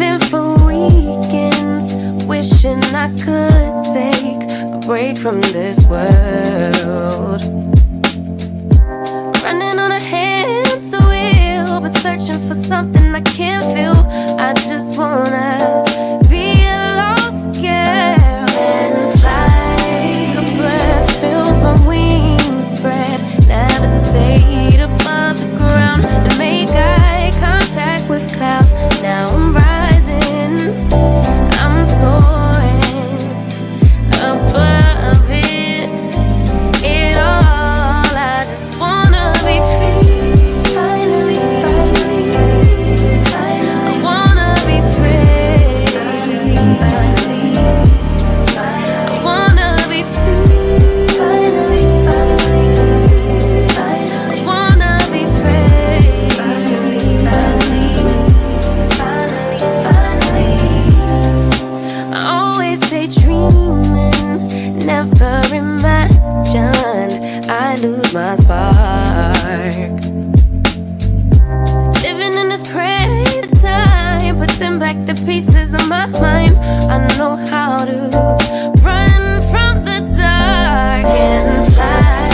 Living for weekends, wishing I could take a break from this world. Running on a hamster wheel, but searching for something I can't feel. I just wanna be a lost girl and fly. Take a breath, feel my wings spread, levitate above the ground and make eye contact with clouds. Now I'm rising, I'm soaring above it all. I just wanna be free. Finally, I wanna be free. Finally, I wanna be free. Finally, I wanna be free. Finally, I always daydreaming, never imagined I lose my spark. Living in this crazy time, putting back the pieces of my mind. I know how to run from the dark and fly.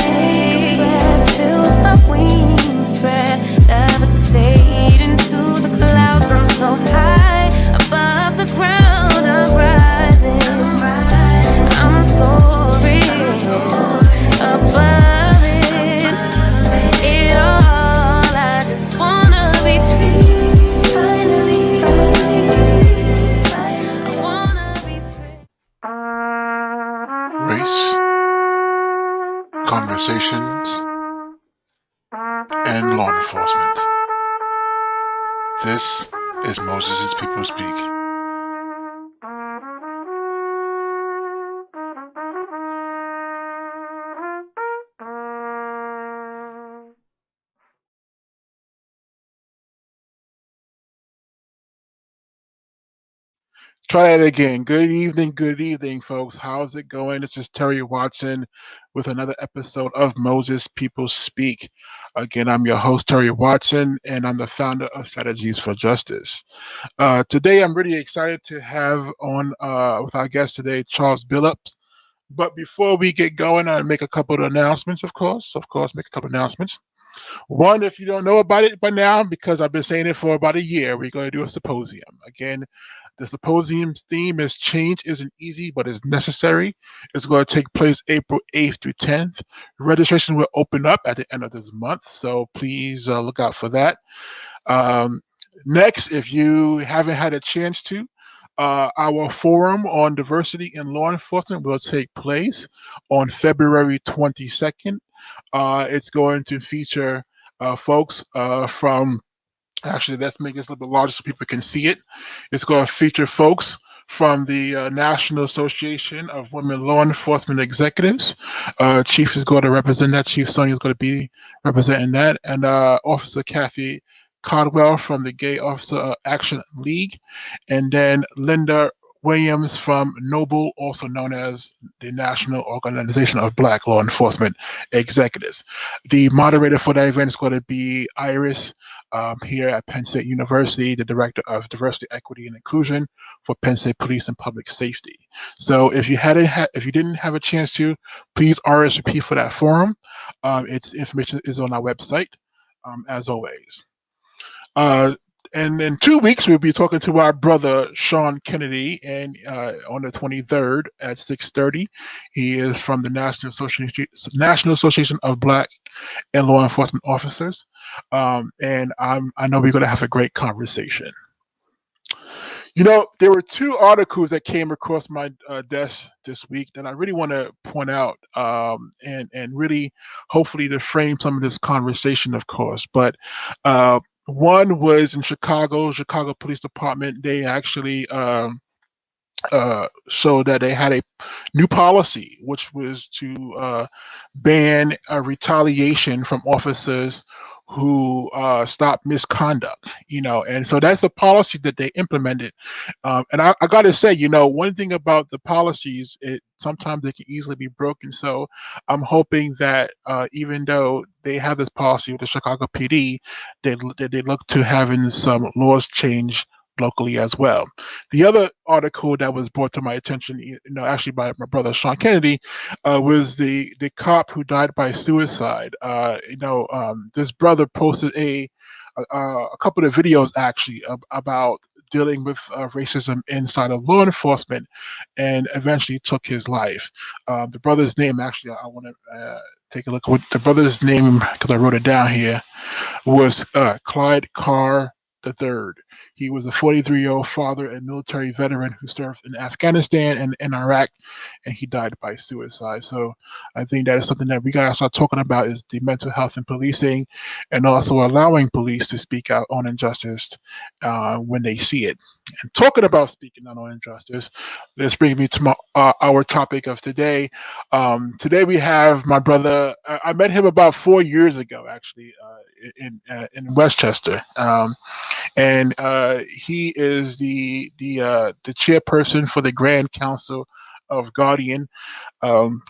Feel my wings spread, levitate into the clouds. I'm so high above the ground. I'm rising, I'm soaring above it all. I just wanna be free. Finally, I wanna be free. Race, conversations, and law enforcement. This is Moses' People Speak. Try that again. Good evening, folks. How's it going? This is Terry Watson with another episode of Moses People Speak. Again, I'm your host, Terry Watson, and I'm the founder of Strategies for Justice. Today, I'm really excited to have on with our guest today, Charles Billups. But before we get going, I'll make a couple of announcements, of course, make a couple of announcements. One, if you don't know about it by now, because I've been saying it for about a year, we're going to do a symposium. Again, the symposium's theme is Change Isn't Easy, but It's Necessary. It's going to take place April 8th through 10th. Registration will open up at the end of this month, so please look out for that. Next, if you haven't had a chance to, our forum on diversity in law enforcement will take place on February 22nd. It's going to feature folks from, actually, let's make this a little bit larger so people can see it. It's going to feature folks from the National Association of Women Law Enforcement Executives. Chief is going to represent that. Chief Sonia is going to be representing that. And Officer Kathy Caldwell from the Gay Officer Action League. And then Linda Williams from NOBLE, also known as the National Organization of Black Law Enforcement Executives. The moderator for that event is going to be Iris here at Penn State University, the Director of Diversity, Equity, and Inclusion for Penn State Police and Public Safety. So if you didn't have a chance to, please RSVP for that forum. Its information is on our website, as always. And in 2 weeks, we'll be talking to our brother, Sean Kennedy, and on the 23rd at 6:30. He is from the National Association of Black and Law Enforcement Officers. And I know we're going to have a great conversation. You know, there were two articles that came across my desk this week that I really want to point out and really hopefully to frame some of this conversation, of course. But one was in Chicago Police Department. They actually showed that they had a new policy, which was to ban retaliation from officers who stop misconduct, and so that's a policy that they implemented. And I got to say, one thing about the policies, sometimes they can easily be broken. So I'm hoping that even though they have this policy with the Chicago PD, they look to having some laws changed locally as well. The other article that was brought to my attention, actually by my brother Sean Kennedy, was the cop who died by suicide. This brother posted a couple of videos actually about dealing with racism inside of law enforcement, and eventually took his life. The brother's name, actually, I want to take a look at what the brother's name, because I wrote it down here, was Clyde Carr III. He was a 43-year-old father and military veteran who served in Afghanistan and in Iraq, and he died by suicide. So I think that is something that we gotta start talking about, is the mental health in policing, and also allowing police to speak out on injustice when they see it. And talking about speaking out on injustice, this brings me to our topic of today. Today we have my brother. I met him about 4 years ago, actually, in Westchester, and he is the chairperson for the Grand Council of Guardians, and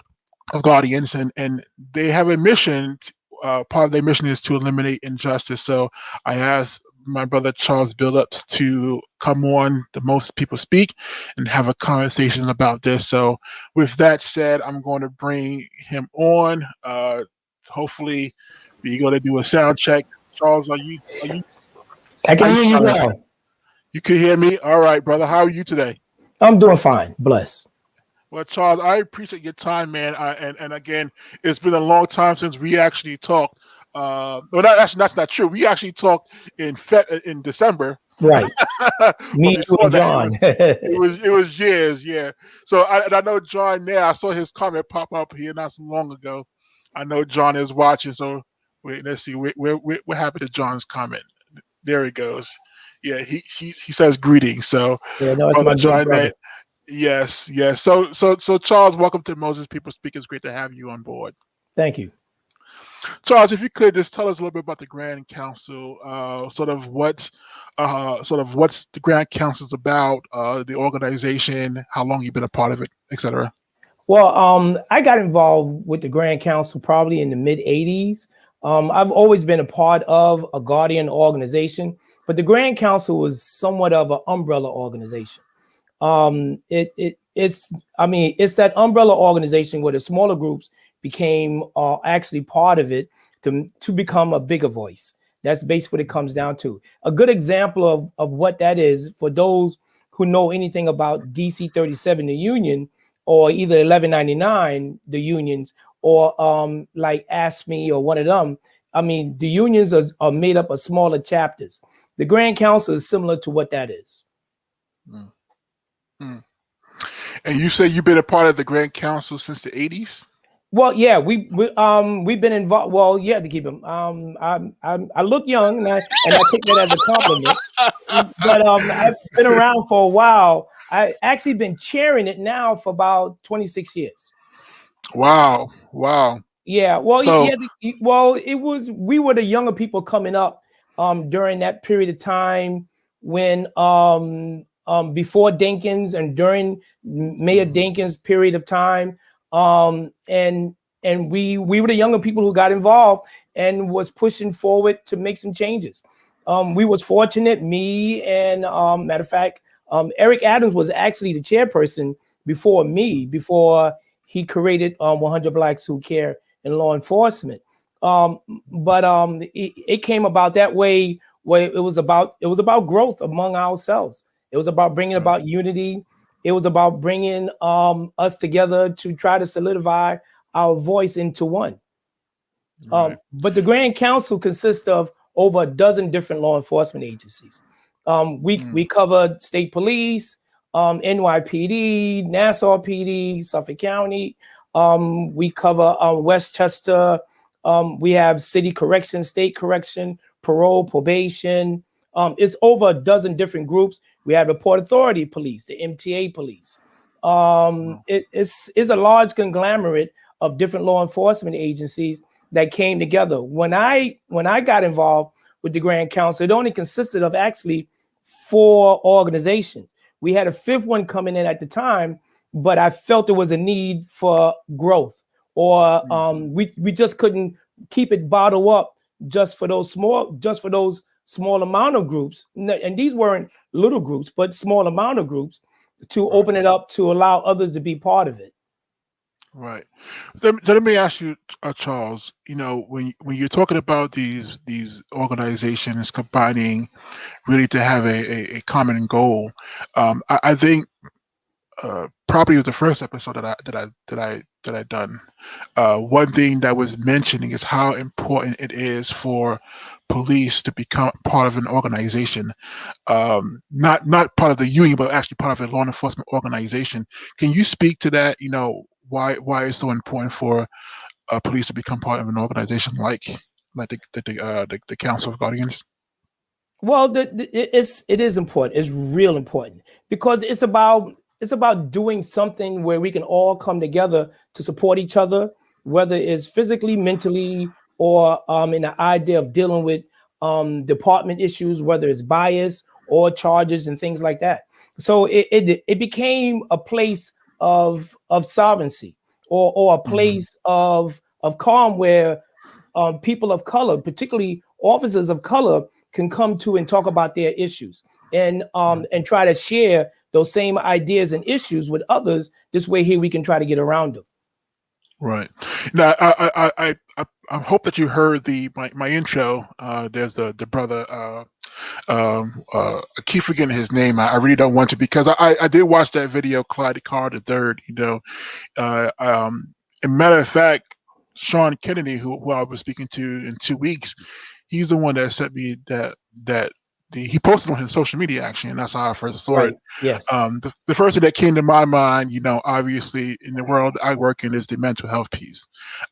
they have a mission. Part of their mission is to eliminate injustice. So I asked my brother Charles Billups to come on the Most People Speak and have a conversation about this. So with that said, I'm going to bring him on. Hopefully we're going to do a sound check. Charles, are you I can hear you now. You can hear me? All right, brother. How are you today? I'm doing fine. Bless. Well, Charles, I appreciate your time, man. And again, it's been a long time since we actually talked. That's not true. We actually talked in December. Right. Me, you, and John. It was years, yeah. So I know John there. I saw his comment pop up here not so long ago. I know John is watching. So wait, let's see. What happened to John's comment? There he goes. Yeah, he says greetings. So yeah, no, it's my John there. Yes. So Charles, welcome to Moses People Speak. It's great to have you on board. Thank you. Charles, if you could just tell us a little bit about the Grand Council, sort of what's the Grand Council's about, the organization, how long you've been a part of it, etc. Well, I got involved with the Grand Council probably in the mid '80s. I've always been a part of a Guardian organization, but the Grand Council was somewhat of an umbrella organization. It's that umbrella organization where the smaller groups became actually part of it to become a bigger voice. That's basically what it comes down to. A good example of what that is, for those who know anything about DC 37, the union, or either 1199, the unions, or like ASME or one of them. I mean, the unions are made up of smaller chapters. The Grand Council is similar to what that is. And you say you've been a part of the Grand Council since the 80s? Well, yeah, we've been involved. Well, you have to keep them. I look young, and I take that as a compliment. But I've been around for a while. I actually been chairing it now for about 26 years. Wow. Yeah. Well, we were the younger people coming up during that period of time when before Dinkins and during Mayor Dinkins' period of time. And we were the younger people who got involved and was pushing forward to make some changes. We was fortunate, me and matter of fact, Eric Adams was actually the chairperson before me, before he created 100 Blacks Who Care in Law Enforcement. But it came about that way where it was about growth among ourselves. It was about bringing about unity. It was about bringing us together to try to solidify our voice into one. Right. But the Grand Council consists of over a dozen different law enforcement agencies. We covered state police, NYPD, Nassau PD, Suffolk County. We cover Westchester. We have city correction, state correction, parole, probation. It's over a dozen different groups. We have the Port Authority Police, the MTA Police. It's a large conglomerate of different law enforcement agencies that came together. When I got involved with the Grand Council, it only consisted of actually 4 organizations. We had a 5th one coming in at the time, but I felt there was a need for growth, or we just couldn't keep it bottled up just for those small amount of groups, and these weren't little groups, but small amount of groups, to open it up to allow others to be part of it. Right. So let me ask you, Charles. You know, when you're talking about these organizations combining really to have a common goal, I think probably was the first episode that I done. One thing that was mentioning is how important it is for police to become part of an organization, not part of the union, but actually part of a law enforcement organization. Can you speak to that? You know, why it's so important for police to become part of an organization like the Council of Guardians? Well, it is important. It's real important because it's about doing something where we can all come together to support each other, whether it's physically, mentally, or in the idea of dealing with department issues, whether it's bias or charges and things like that. So it became a place of sovereignty or a place of calm where people of color, particularly officers of color, can come to and talk about their issues and try to share those same ideas and issues with others. This way here we can try to get around them. Right. Now, I hope that you heard my intro. There's the brother. I keep forgetting his name. I really don't want to, because I did watch that video, Clyde Carr the Third. You know, as a matter of fact, Sean Kennedy, who I was speaking to in 2 weeks, he's the one that sent me he posted on his social media actually, and that's how I first saw it. Yes. The first thing that came to my mind, you know, obviously in the world I work in, is the mental health piece.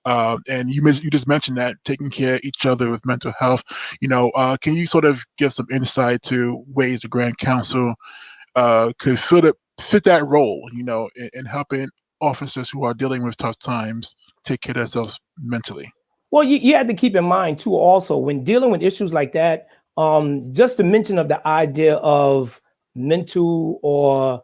And you just mentioned that, taking care of each other with mental health. You know, can you sort of give some insight to ways the Grand Council could fit that role, you know, in helping officers who are dealing with tough times take care of themselves mentally? Well, you have to keep in mind too, also, when dealing with issues like that, just to mention of the idea of mental or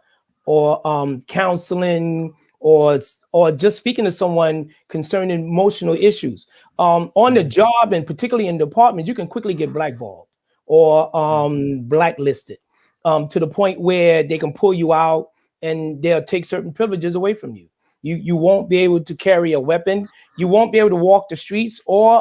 counseling or just speaking to someone concerning emotional issues on the job, and particularly in departments, you can quickly get blackballed or blacklisted to the point where they can pull you out and they'll take certain privileges away from you. You won't be able to carry a weapon. You won't be able to walk the streets or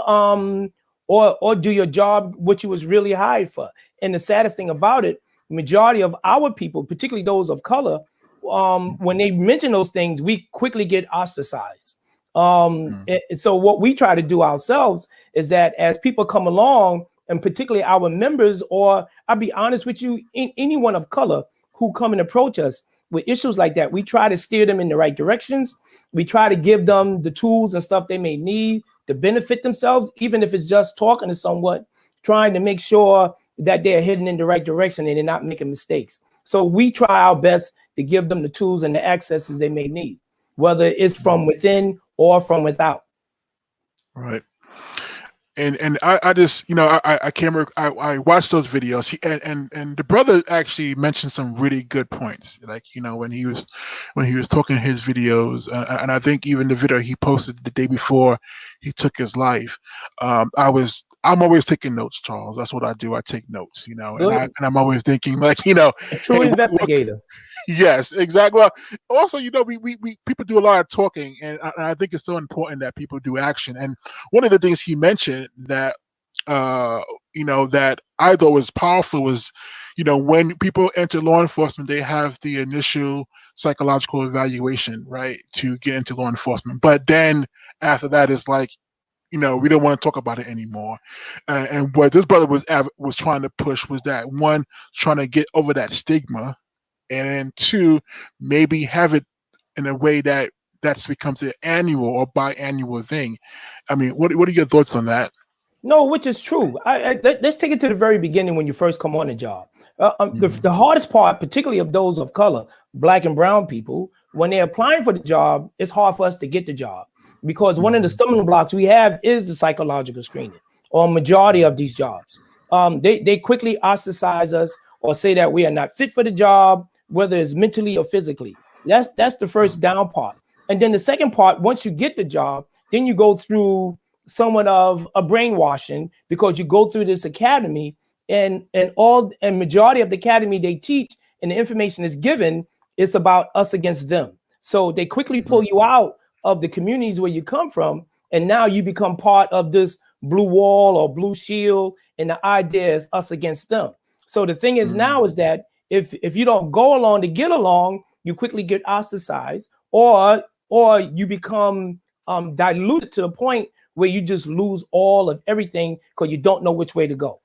do your job, which you was really hired for. And the saddest thing about it, the majority of our people, particularly those of color, when they mention those things, we quickly get ostracized. So what we try to do ourselves is that as people come along, and particularly our members, or I'll be honest with you, anyone of color who come and approach us with issues like that, we try to steer them in the right directions. We try to give them the tools and stuff they may need to benefit themselves, even if it's just talking to someone, trying to make sure that they're heading in the right direction and they're not making mistakes. So we try our best to give them the tools and the accesses they may need, whether it's from within or from without. Right. And I just, you know, I came, I watched those videos, and the brother actually mentioned some really good points, like, you know, when he was talking his videos, and I think even the video he posted the day before he took his life, I'm always taking notes, Charles. That's what I do. I take notes, you know, and I'm always thinking, like, you know, a true investigator. Yes, exactly. Well, also, you know, we people do a lot of talking, and I think it's so important that people do action. And one of the things he mentioned that, you know, that I thought was powerful was, you know, when people enter law enforcement, they have the initial psychological evaluation, right, to get into law enforcement. But then after that, it's like, you know, we don't want to talk about it anymore. And what this brother was trying to push was that, one, trying to get over that stigma, and then two, maybe have it in a way that becomes an annual or biannual thing. I mean, what are your thoughts on that? No, which is true. Let's take it to the very beginning when you first come on the job. The hardest part, particularly of those of color, black and brown people, when they're applying for the job, it's hard for us to get the job, because one of the stumbling blocks we have is the psychological screening on majority of these jobs. They quickly ostracize us or say that we are not fit for the job, whether it's mentally or physically. That's the first down part. And then the second part, once you get the job, then you go through somewhat of a brainwashing, because you go through this academy and majority of the academy they teach and the information is given, it's about us against them. So they quickly pull you out of the communities where you come from, and now you become part of this blue wall or blue shield, and the idea is us against them. So the thing is now is that if you don't go along to get along, you quickly get ostracized, or you become diluted to the point where you just lose all of everything because you don't know which way to go.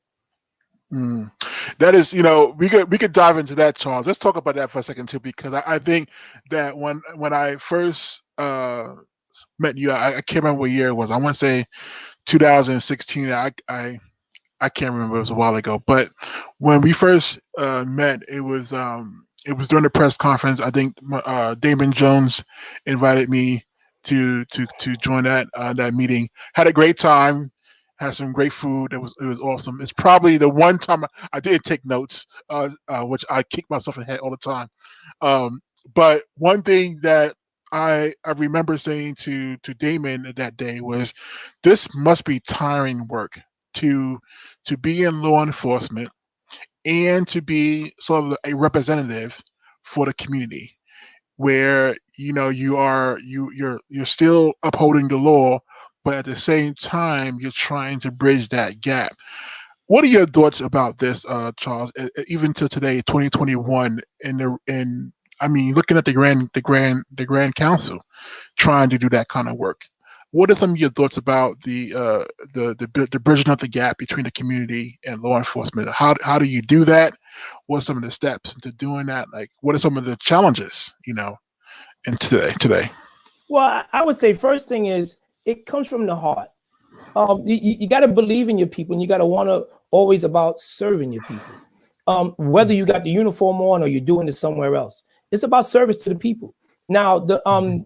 That is, we could dive into that, Charles. Let's talk about that for a second too, because I think that when I first met you, I can't remember what year it was. I want to say 2016. I can't remember. It was a while ago. But when we first met, it was during the press conference. I think Damon Jones invited me to join that meeting. Had a great time. Had some great food. It was awesome. It's probably the one time I did take notes, which I kick myself in the head all the time. But one thing that I remember saying to Damon that day was, this must be tiring work to be in law enforcement and to be sort of a representative for the community, where you're still upholding the law, but at the same time you're trying to bridge that gap. What are your thoughts about this, Charles? Even to today, 2021, looking at the Grand Council, trying to do that kind of work. What are some of your thoughts about the bridging of the gap between the community and law enforcement? How do you do that? What are some of the steps into doing that? Like, what are some of the challenges, in today? Well, I would say first thing is it comes from the heart. You got to believe in your people, and you got to want to always about serving your people. Whether you got the uniform on or you're doing it somewhere else, it's about service to the people. Now, the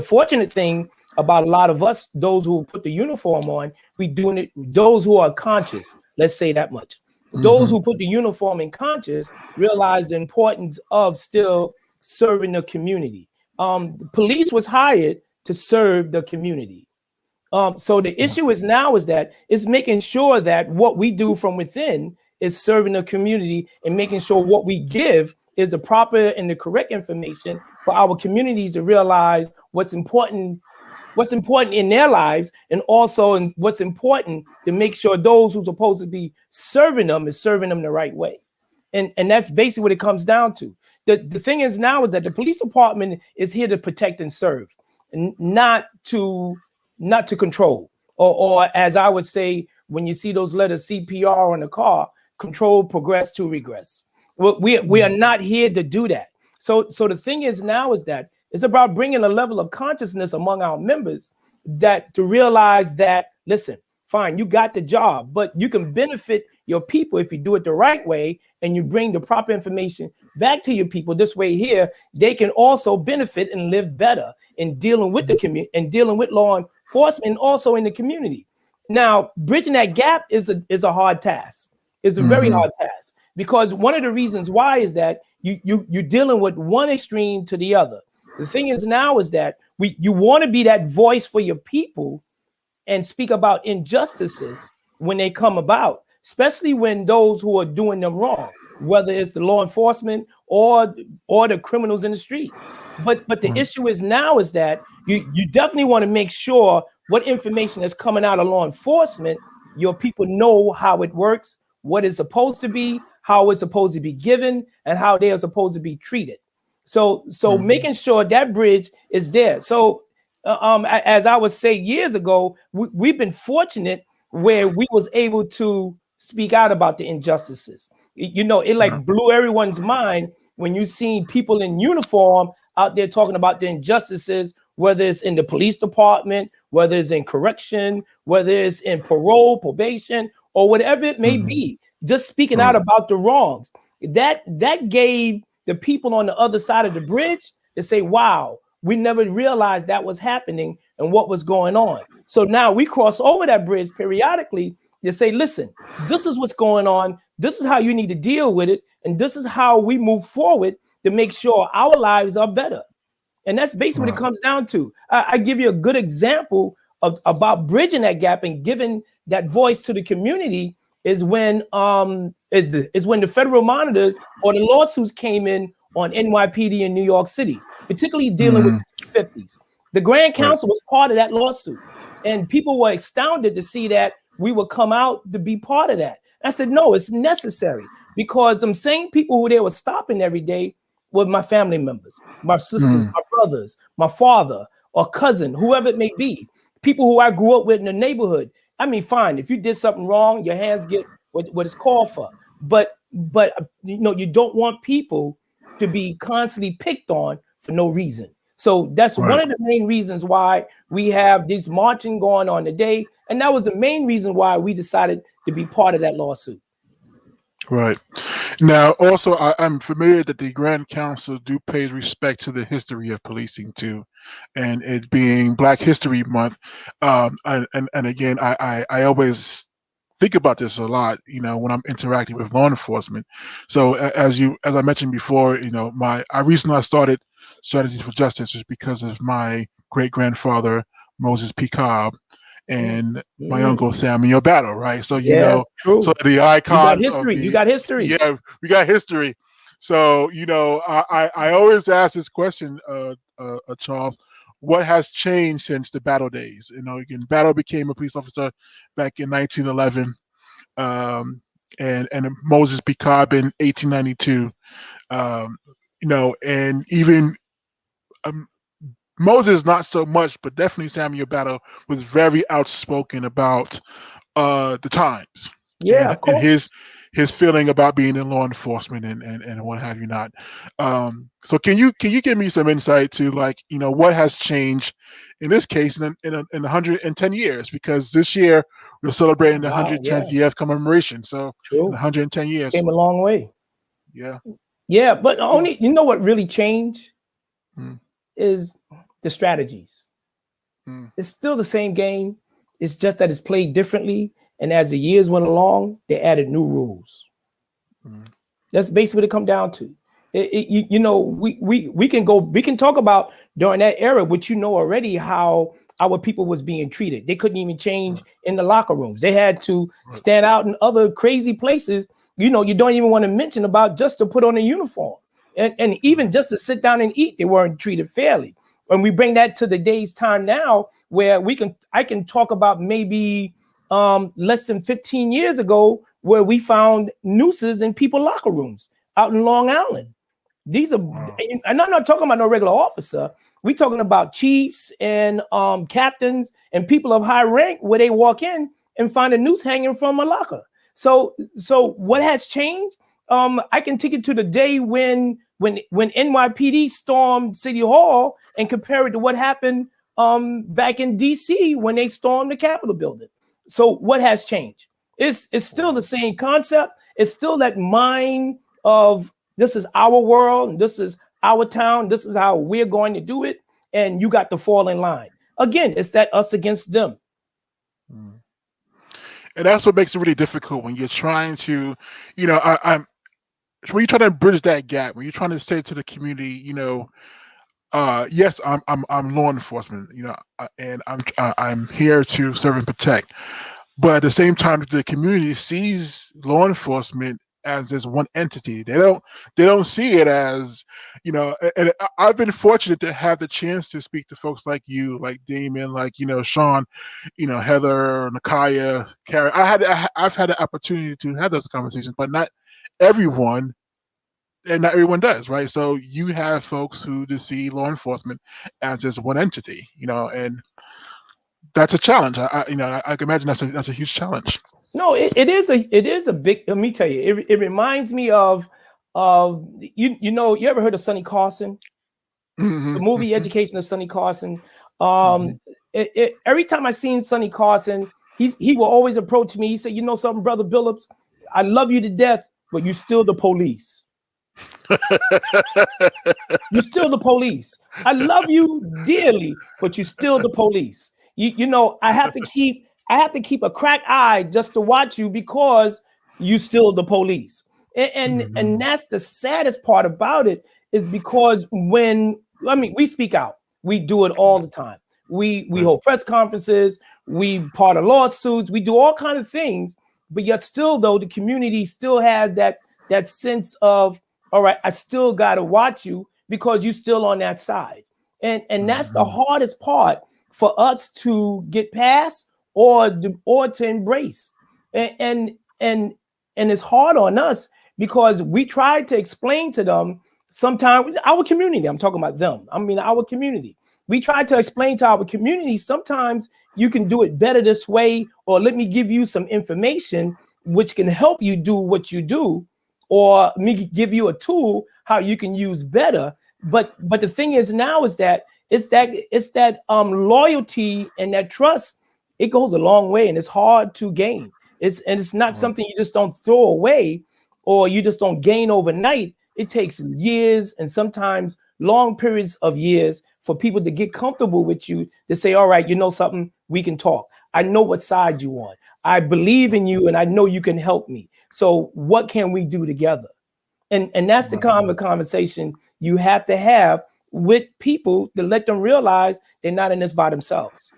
fortunate thing about a lot of us, those who put the uniform on, we doing it. Those who are conscious, let's say that much. Those who put the uniform in conscious realize the importance of still serving the community. Police was hired to serve the community. So the issue is that it's making sure that what we do from within is serving the community and making sure what we give is the proper and the correct information for our communities to realize what's important in their lives, and also what's important to make sure those who's supposed to be serving them is serving them the right way. And that's basically what it comes down to. The thing is now is that the police department is here to protect and serve, and not to control, or as I would say, when you see those letters CPR on the car, control, progress to regress. We are not here to do that. So the thing is now is that it's about bringing a level of consciousness among our members that to realize that, listen, fine, you got the job, but you can benefit your people if you do it the right way and you bring the proper information back to your people. This way here, they can also benefit and live better in dealing with the community and dealing with law enforcement and also in the community. Now, bridging that gap is a hard task. It's a very hard task, because one of the reasons why is that you're dealing with one extreme to the other. The thing is now is that you want to be that voice for your people and speak about injustices when they come about, especially when those who are doing them wrong, whether it's the law enforcement or the criminals in the street. But the issue is now is that you definitely want to make sure what information is coming out of law enforcement, your people know how it works, what it's supposed to be, how it's supposed to be given, and how they are supposed to be treated. So making sure that bridge is there. So as I would say years ago, we've been fortunate where we was able to speak out about the injustices. It like blew everyone's mind when you seen people in uniform out there talking about the injustices, whether it's in the police department, whether it's in correction, whether it's in parole, probation, or whatever it may be, just speaking out about the wrongs. That gave the people on the other side of the bridge to say, wow, we never realized that was happening and what was going on. So now we cross over that bridge periodically to say, listen, this is what's going on. This is how you need to deal with it. And this is how we move forward to make sure our lives are better. And that's basically what it comes down to. I give you a good example about bridging that gap and giving that voice to the community is when the federal monitors or the lawsuits came in on NYPD in New York City, particularly dealing with the 50s. The Grand Council was part of that lawsuit, and people were astounded to see that we would come out to be part of that. I said, no, it's necessary, because them same people who they were stopping every day were my family members, my sisters, my brothers, my father or cousin, whoever it may be, people who I grew up with in the neighborhood. I mean, fine, if you did something wrong, your hands get what it's called for. But you know, you don't want people to be constantly picked on for no reason. So that's one of the main reasons why we have this marching going on today. And that was the main reason why we decided to be part of that lawsuit. Right. Now, also, I'm familiar that the Grand Council do pay respect to the history of policing too, and it being Black History Month. And again, I always think about this a lot, you know, when I'm interacting with law enforcement. So as I mentioned before, you know, reason I started Strategies for Justice was because of my great grandfather Moses P. Cobb and my uncle Samuel Battle, right? So you know, so the icons you got history. Yeah, we got history. So you know, I always ask this question, Charles, what has changed since the Battle days? You know, again, Battle became a police officer back in 1911, and Moses P. Cobb in 1892. You know, and even Moses not so much, but definitely Samuel Battle was very outspoken about the times. Yeah, of course. And his feeling about being in law enforcement and what have you not. So can you give me some insight to, like, you know, what has changed in this case in 110 years? Because this year we're celebrating the 110th year of commemoration. So in 110 years, came a long way. Yeah. Yeah, but only, you know what really changed is the strategies. It's still the same game. It's just that it's played differently. And as the years went along, they added new rules. That's basically what it come down to. You know, we can talk about during that era, which you know already, how our people was being treated. They couldn't even change in the locker rooms. They had to stand out in other crazy places. You know, you don't even want to mention about just to put on a uniform. And even just to sit down and eat, they weren't treated fairly. When we bring that to the day's time now, where I can talk about maybe less than 15 years ago, where we found nooses in people's locker rooms out in Long Island. These are, and I'm not talking about no regular officer. We're talking about chiefs and captains and people of high rank, where they walk in and find a noose hanging from a locker. So what has changed? I can take it to the day when NYPD stormed City Hall and compare it to what happened back in DC when they stormed the Capitol building. So what has changed? It's still the same concept. It's still that mind of, this is our world, and this is our town, this is how we're going to do it, and you got to fall in line. Again, it's that us against them. And that's what makes it really difficult when you're trying to, you know, when you're trying to bridge that gap, when you're trying to say to the community, you know, yes, I'm law enforcement, you know, and I'm here to serve and protect, but at the same time, the community sees law enforcement as this one entity. They don't see it as, you know. And I've been fortunate to have the chance to speak to folks like you, like Damon, like, you know, Sean, you know, Heather, Nakaya, Karen. I've had the opportunity to have those conversations, but not everyone. And not everyone does, right? So you have folks who just see law enforcement as just one entity, you know, and that's a challenge. I can imagine that's a huge challenge. No, it is a big. Let me tell you, it reminds me of you know, you ever heard of Sonny Carson? The movie Education of Sonny Carson. Every time I seen Sonny Carson, he will always approach me. He said, "You know something, brother Billups, I love you to death, but you still the police." You're still the police. I love you dearly, but you're still the police. You know, I have to keep a crack eye just to watch you because you still the police. And that's the saddest part about it, is because when, I mean, we speak out, we do it all the time. We hold press conferences, we part of lawsuits, we do all kinds of things, but yet still though, the community still has that sense of, all right, I still got to watch you because you're still on that side. And that's the hardest part for us to get past or to embrace. And it's hard on us because we try to explain to them sometimes, our community, I'm talking about them. I mean, our community. We try to explain to our community, sometimes you can do it better this way, or let me give you some information which can help you do what you do, or me give you a tool how you can use better. But the thing is now is that it's that loyalty and that trust. It goes a long way, and it's hard to gain. It's not something you just don't throw away, or you just don't gain overnight. It takes years and sometimes long periods of years for people to get comfortable with you, to say, all right, you know something, we can talk. I know what side you on. I believe in you and I know you can help me. So what can we do together? And that's the kind of conversation you have to have with people to let them realize they're not in this by themselves.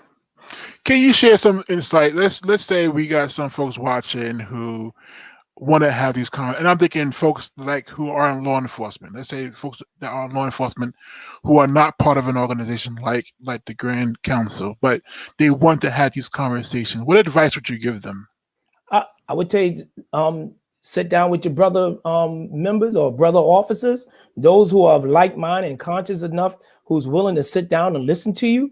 Can you share some insight? Let's say we got some folks watching who want to have these comments, and I'm thinking folks like who are in law enforcement. Let's say folks that are in law enforcement who are not part of an organization like the Grand Council, but they want to have these conversations. What advice would you give them? I would say sit down with your brother members or brother officers, those who are of like mind and conscious enough, who's willing to sit down and listen to you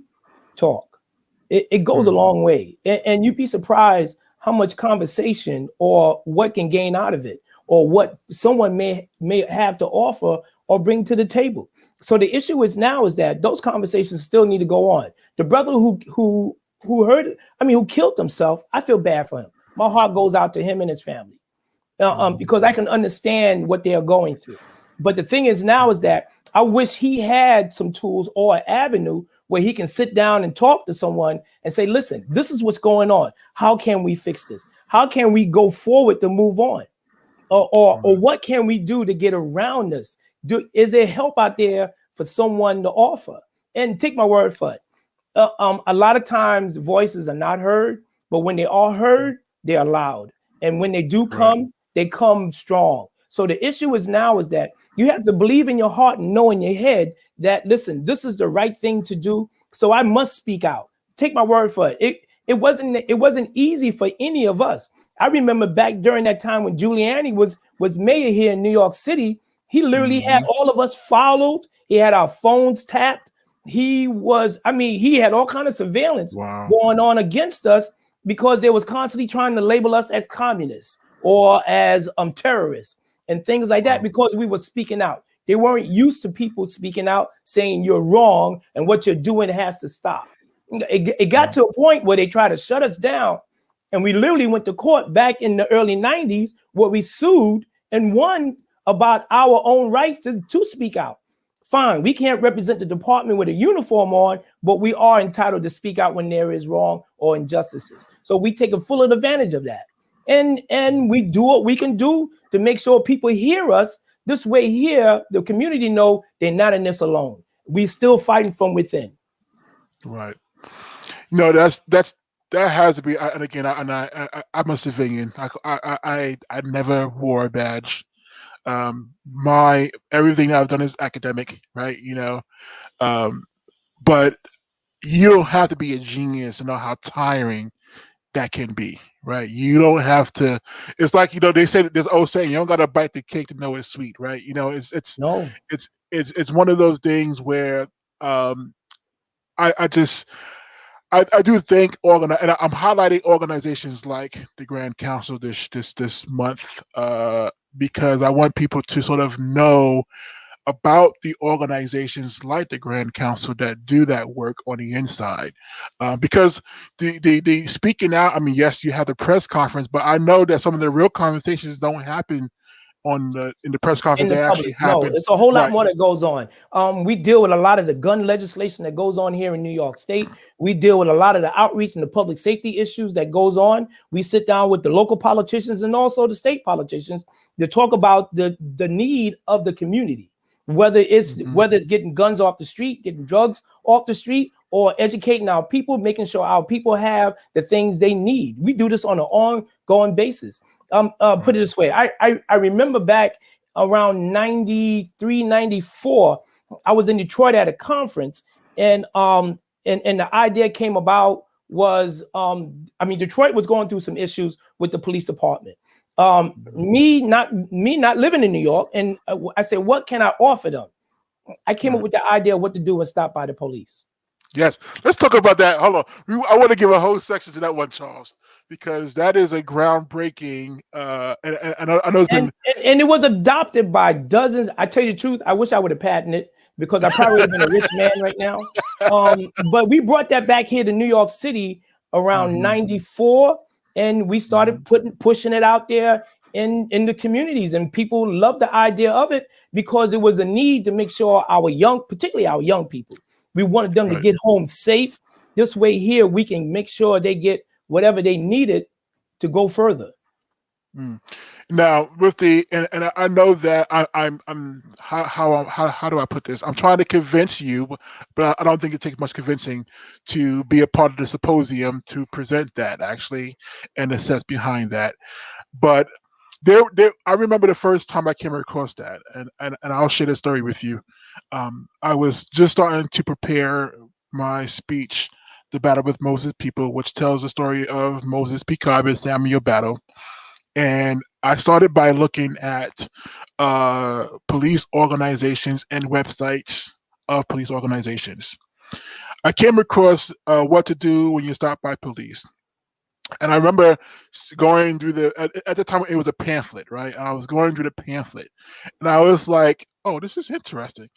talk. It goes a long way, and you'd be surprised how much conversation or what can gain out of it, or what someone may have to offer or bring to the table. So the issue is now is that those conversations still need to go on. The brother who killed himself, I feel bad for him. My heart goes out to him and his family, because I can understand what they are going through. But the thing is now is that I wish he had some tools or an avenue where he can sit down and talk to someone and say, listen, this is what's going on. How can we fix this? How can we go forward to move on? Or what can we do to get around this? Is there help out there for someone to offer? And take my word for it. A lot of times voices are not heard, but when they are heard, they are loud. And when they do come, they come strong. So the issue is now is that you have to believe in your heart and know in your head that, listen, this is the right thing to do. So I must speak out. Take my word for it. It wasn't easy for any of us. I remember back during that time when Giuliani was mayor here in New York City, he literally had all of us followed. He had our phones tapped. He had all kind of surveillance going on against us because they was constantly trying to label us as communists or as terrorists and things like that, because we were speaking out. They weren't used to people speaking out, saying you're wrong and what you're doing has to stop. It got to a point where they tried to shut us down, and we literally went to court back in the early 90s where we sued and won about our own rights to speak out. Fine, we can't represent the department with a uniform on, but we are entitled to speak out when there is wrong or injustices. So we take a full advantage of that. And we do what we can do to make sure people hear us. This way here, the community know they're not in this alone. We still fighting from within. Right. No, that has to be. And again, I'm a civilian. I never wore a badge. Everything I've done is academic, right? But you don't have to be a genius to know how tiring that can be, right? You don't have to. It's like, they say that there's old saying, you don't got to bite the cake to know it's sweet, right? It's one of those things where I do think and I'm highlighting organizations like the Grand Council this month because I want people to sort of know about the organizations like the Grand Council that do that work on the inside, because the speaking out. Yes, you have the press conference, but I know that some of the real conversations don't happen in the press conference. They actually happen. No, it's a whole lot more that goes on. We deal with a lot of the gun legislation that goes on here in New York State. We deal with a lot of the outreach and the public safety issues that goes on. We sit down with the local politicians and also the state politicians to talk about the need of the community. whether it's getting guns off the street, getting drugs off the street, or educating our people, making sure our people have the things they need. We do this on an ongoing basis. Put it this way, I remember back around 93, 94, I was in Detroit at a conference, and the idea came about was, Detroit was going through some issues with the police department. Me not living in New York, and I said, what can I offer them? I came up with the idea of what to do when stopped by the police. Yes, let's talk about that. Hold on, I want to give a whole section to that one, Charles, because that is a groundbreaking. And I know it's been and it was adopted by dozens. I tell you the truth, I wish I would have patented it, because I probably would have been a rich man right now. But we brought that back here to New York City around 94, and we started pushing it out there in the communities, and people loved the idea of it because it was a need to make sure particularly our young people, we wanted them to get home safe. This way here, we can make sure they get whatever they needed to go further. Now, with and I know that I'm how do I put this? I'm trying to convince you, but I don't think it takes much convincing to be a part of the symposium to present that, actually, and the sense behind that. But I remember the first time I came across that, and I'll share this story with you. I was just starting to prepare my speech, The Battle with Moses People, which tells the story of Moses, Picab, and Samuel battle. And I started by looking at police organizations and websites of police organizations. I came across what to do when you stop by police. And I remember going through at the time it was a pamphlet, right? I was going through the pamphlet, and I was like, oh, this is interesting.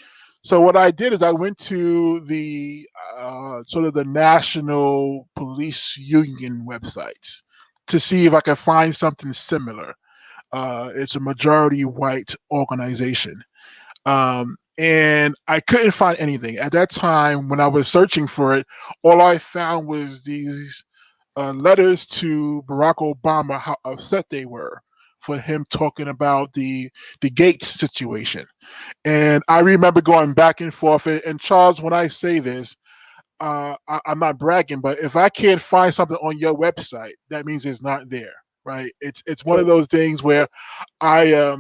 So what I did is I went to the sort of the National Police Union websites to see if I could find something similar. It's a majority white organization. And I couldn't find anything. At that time, when I was searching for it, all I found was these letters to Barack Obama, how upset they were for him talking about the Gates situation. And I remember going back and forth. And Charles, when I say this, I'm not bragging, but if I can't find something on your website, that means it's not there, right? It's one of those things where I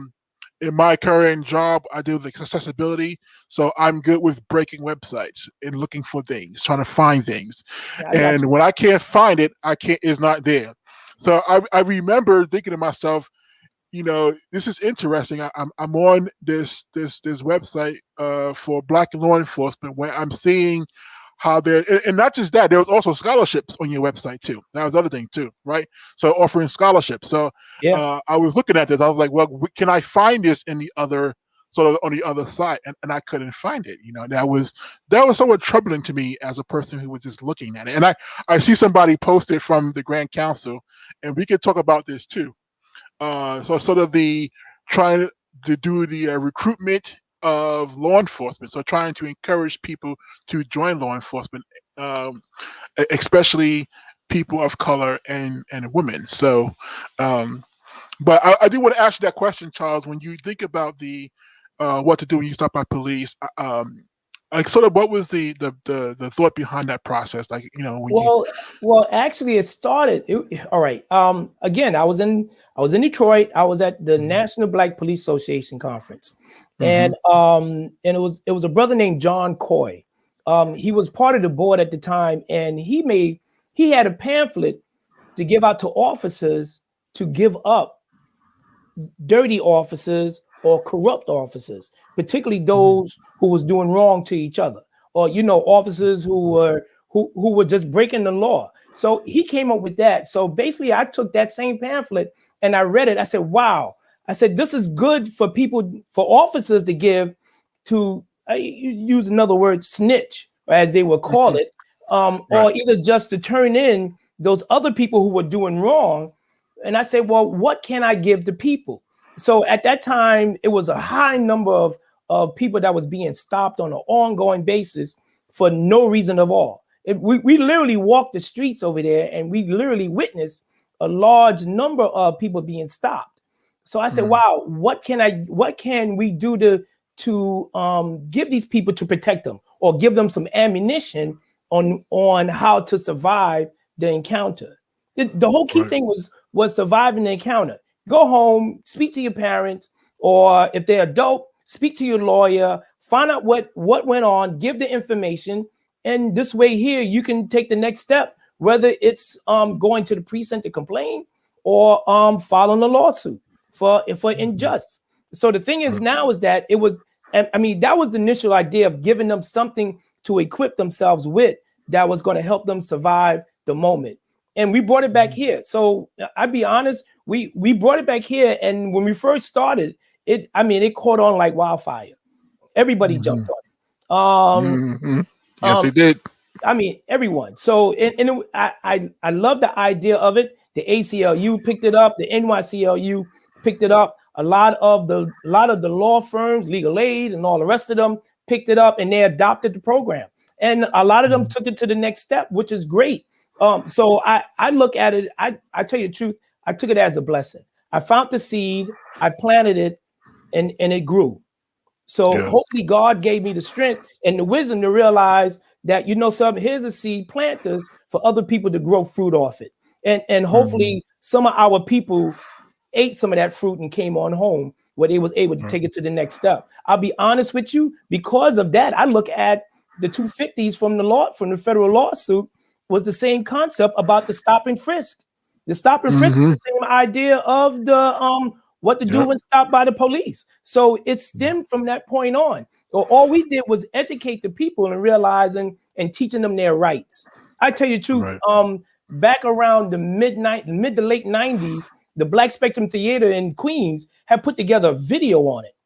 in my current job, I do the accessibility, so I'm good with breaking websites and looking for things, trying to find things. And when I can't find it, it's not there. So I remember thinking to myself, this is interesting. I'm on this website for Black law enforcement, where I'm seeing how and not just that, there was also scholarships on your website too. That was the other thing too, right? So offering scholarships. So I was looking at this. I was like, well, can I find this in the other, sort of on the other side? And I couldn't find it. That was somewhat troubling to me as a person who was just looking at it. And I see somebody posted from the Grand Council, and we could talk about this too. So sort of the trying to do the recruitment of law enforcement, so trying to encourage people to join law enforcement, especially people of color and women. So, but I do want to ask you that question, Charles. When you think about the what to do when you stop by police, like sort of what was the thought behind that process? Like, well, actually, it started. All right. Again, I was in Detroit. I was at the National Black Police Association conference. And it was a brother named John Coy. He was part of the board at the time, and he had a pamphlet to give out to officers to give up dirty officers or corrupt officers, particularly those who was doing wrong to each other, or officers who were just breaking the law. So he came up with that. So basically, I took that same pamphlet and I read it. I said, wow. I said, this is good for officers to give to, use another word, snitch, as they would call it, or either just to turn in those other people who were doing wrong. And I said, well, what can I give to people? So at that time, it was a high number of people that was being stopped on an ongoing basis for no reason at all. We literally walked the streets over there, and we literally witnessed a large number of people being stopped. So I said, wow, what can we do to give these people to protect them or give them some ammunition on how to survive the encounter. The whole key thing was surviving the encounter. Go home, speak to your parents, or if they're adult, speak to your lawyer, find out what went on, give the information, and this way here you can take the next step, whether it's going to the precinct to complain or filing a lawsuit for unjust. So the thing is now is that it was, I mean, that was the initial idea of giving them something to equip themselves with that was going to help them survive the moment. And we brought it back here. So I'll be honest, we brought it back here. And when we first started, it caught on like wildfire. Everybody jumped on it. Yes, they did. I mean, everyone. So, I love the idea of it. The ACLU picked it up. The NYCLU picked it up. A lot of the law firms, legal aid, and all the rest of them picked it up, and they adopted the program. And a lot of them took it to the next step, which is great. So I look at it. I tell you the truth. I took it as a blessing. I found the seed. I planted it, and it grew. So hopefully God gave me the strength and the wisdom to realize that, something, here's a seed, plant this for other people to grow fruit off it. And hopefully some of our people ate some of that fruit and came on home where they was able to take it to the next step. I'll be honest with you, because of that, I look at the 250s from the federal lawsuit was the same concept about the stop and frisk. The stop and frisk is the same idea of the what to do when stopped by the police. So it stemmed from that point on. So all we did was educate the people and realizing and teaching them their rights. I tell you the truth, back around the mid to late 90s, the Black Spectrum Theater in Queens had put together a video on it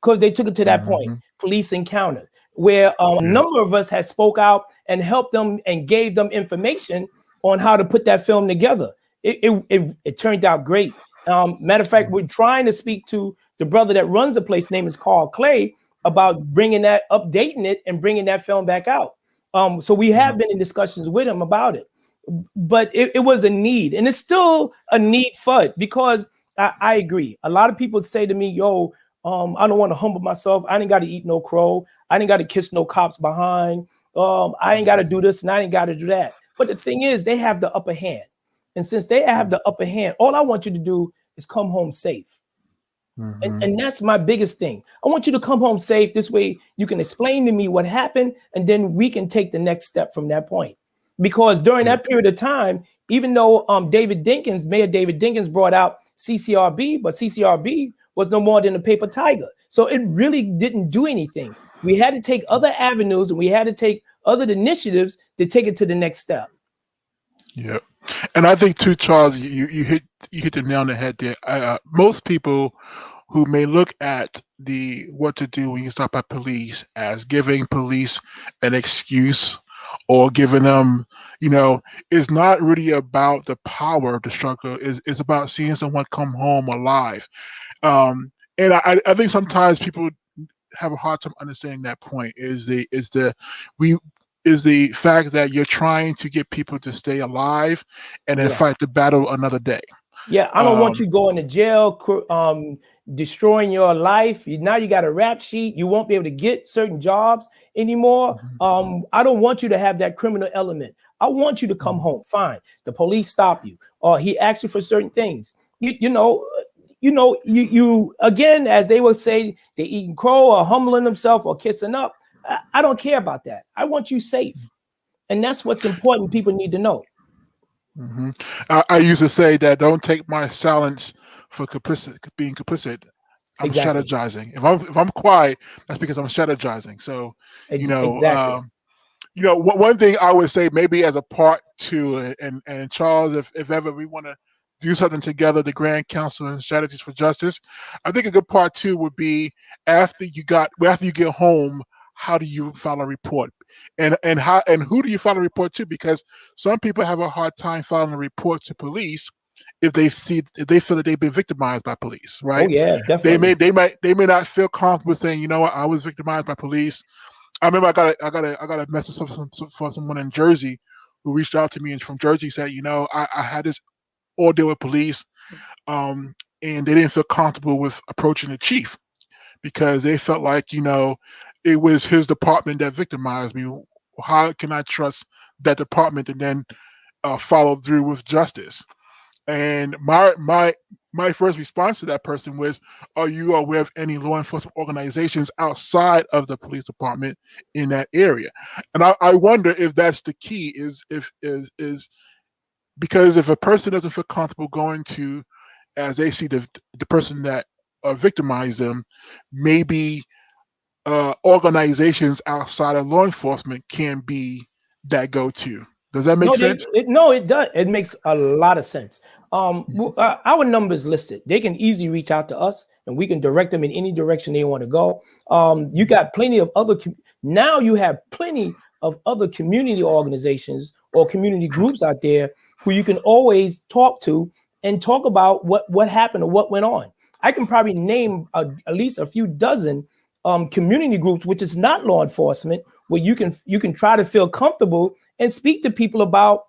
because they took it to that point, police encounter, where a number of us had spoke out and helped them and gave them information on how to put that film together. It turned out great. Matter of fact, we're trying to speak to the brother that runs the place, name is Carl Clay, about bringing that, updating it and bringing that film back out. So we have been in discussions with him about it, but it was a need, and it's still a need for it, because I agree. A lot of people say to me, yo, I don't want to humble myself. I ain't got to eat no crow. I ain't got to kiss no cops behind. I ain't got to do this and I ain't got to do that. But the thing is, they have the upper hand. And since they have the upper hand, all I want you to do is come home safe. And that's my biggest thing. I want you to come home safe. This way you can explain to me what happened, and then we can take the next step from that point. Because during that period of time, even though Mayor David Dinkins brought out CCRB, but CCRB was no more than a paper tiger. So it really didn't do anything. We had to take other avenues, and we had to take other initiatives to take it to the next step. Yeah. And I think too, Charles, you hit the nail on the head there. Most people who may look at the what to do when you stop at police as giving police an excuse or giving them, is not really about the power of the struggle. It's about seeing someone come home alive. And I think sometimes people have a hard time understanding that point. Is the fact that you're trying to get people to stay alive and then fight the battle another day. Yeah, I don't want you going to jail, destroying your life. Now you got a rap sheet. You won't be able to get certain jobs anymore. I don't want you to have that criminal element. I want you to come home. Fine. The police stop you, or he asks you for certain things. You again, as they will say, they're eating crow or humbling themselves or kissing up. I don't care about that. I want you safe. And that's what's important. People need to know. I used to say that don't take my silence for being complicit. I'm strategizing. If I'm quiet, that's because I'm strategizing. So, one thing I would say, maybe as a part two, and Charles, if ever we want to do something together, the Grand Council and Strategies for Justice, I think a good part two would be after you get home, how do you file a report, and who do you file a report to? Because some people have a hard time filing a report to police if they feel that they've been victimized by police, right? Oh yeah, definitely. They may not feel comfortable saying, what, I was victimized by police. I remember I got a message from someone in Jersey who reached out to me and from Jersey said, I had this ordeal with police, and they didn't feel comfortable with approaching the chief because they felt like, it was his department that victimized me. How can I trust that department and then follow through with justice? And my first response to that person was, are you aware of any law enforcement organizations outside of the police department in that area? And I wonder if that's the key, is because if a person doesn't feel comfortable going to, as they see the person that victimized them, maybe organizations outside of law enforcement can be that go-to. Does that make sense? It does. It makes a lot of sense. Our numbers listed. They can easily reach out to us, and we can direct them in any direction they want to go. You got plenty of other. Now you have plenty of other community organizations or community groups out there who you can always talk to and talk about what happened or what went on. I can probably name at least a few dozen community groups, which is not law enforcement, where you can try to feel comfortable and speak to people about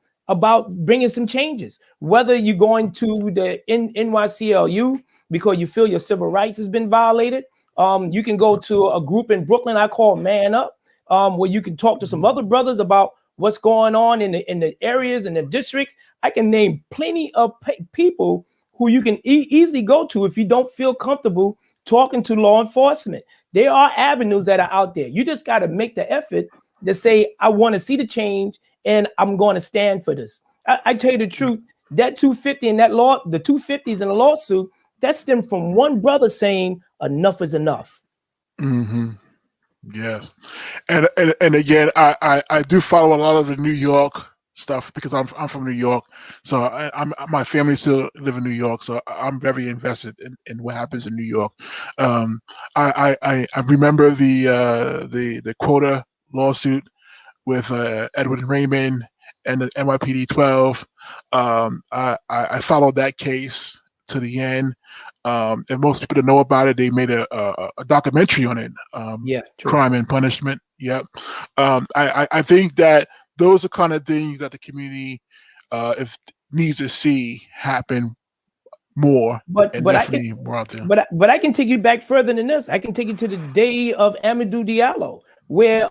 bringing some changes. Whether you're going to the NYCLU because you feel your civil rights has been violated, you can go to a group in Brooklyn I call Man Up, where you can talk to some other brothers about what's going on in the areas and the districts. I can name plenty of people who you can easily go to if you don't feel comfortable talking to law enforcement. There are avenues that are out there. You just got to make the effort to say, I want to see the change and I'm going to stand for this. I tell you the truth, that 250 in that law, the 250s in the lawsuit, that stemmed from one brother saying enough is enough. Mm-hmm. Yes. And again, I do follow a lot of the New York stuff because I'm from New York, so my family still live in New York, so I'm very invested in what happens in New York. I remember the quota lawsuit with Edwin Raymond and the NYPD 12. I followed that case to the end. And most people that know about it, they made a documentary on it. Crime and Punishment. Yep. I think that those are kind of things that the community if needs to see happen more. But definitely more out there. But I can take you back further than this. I can take you to the day of Amadou Diallo, where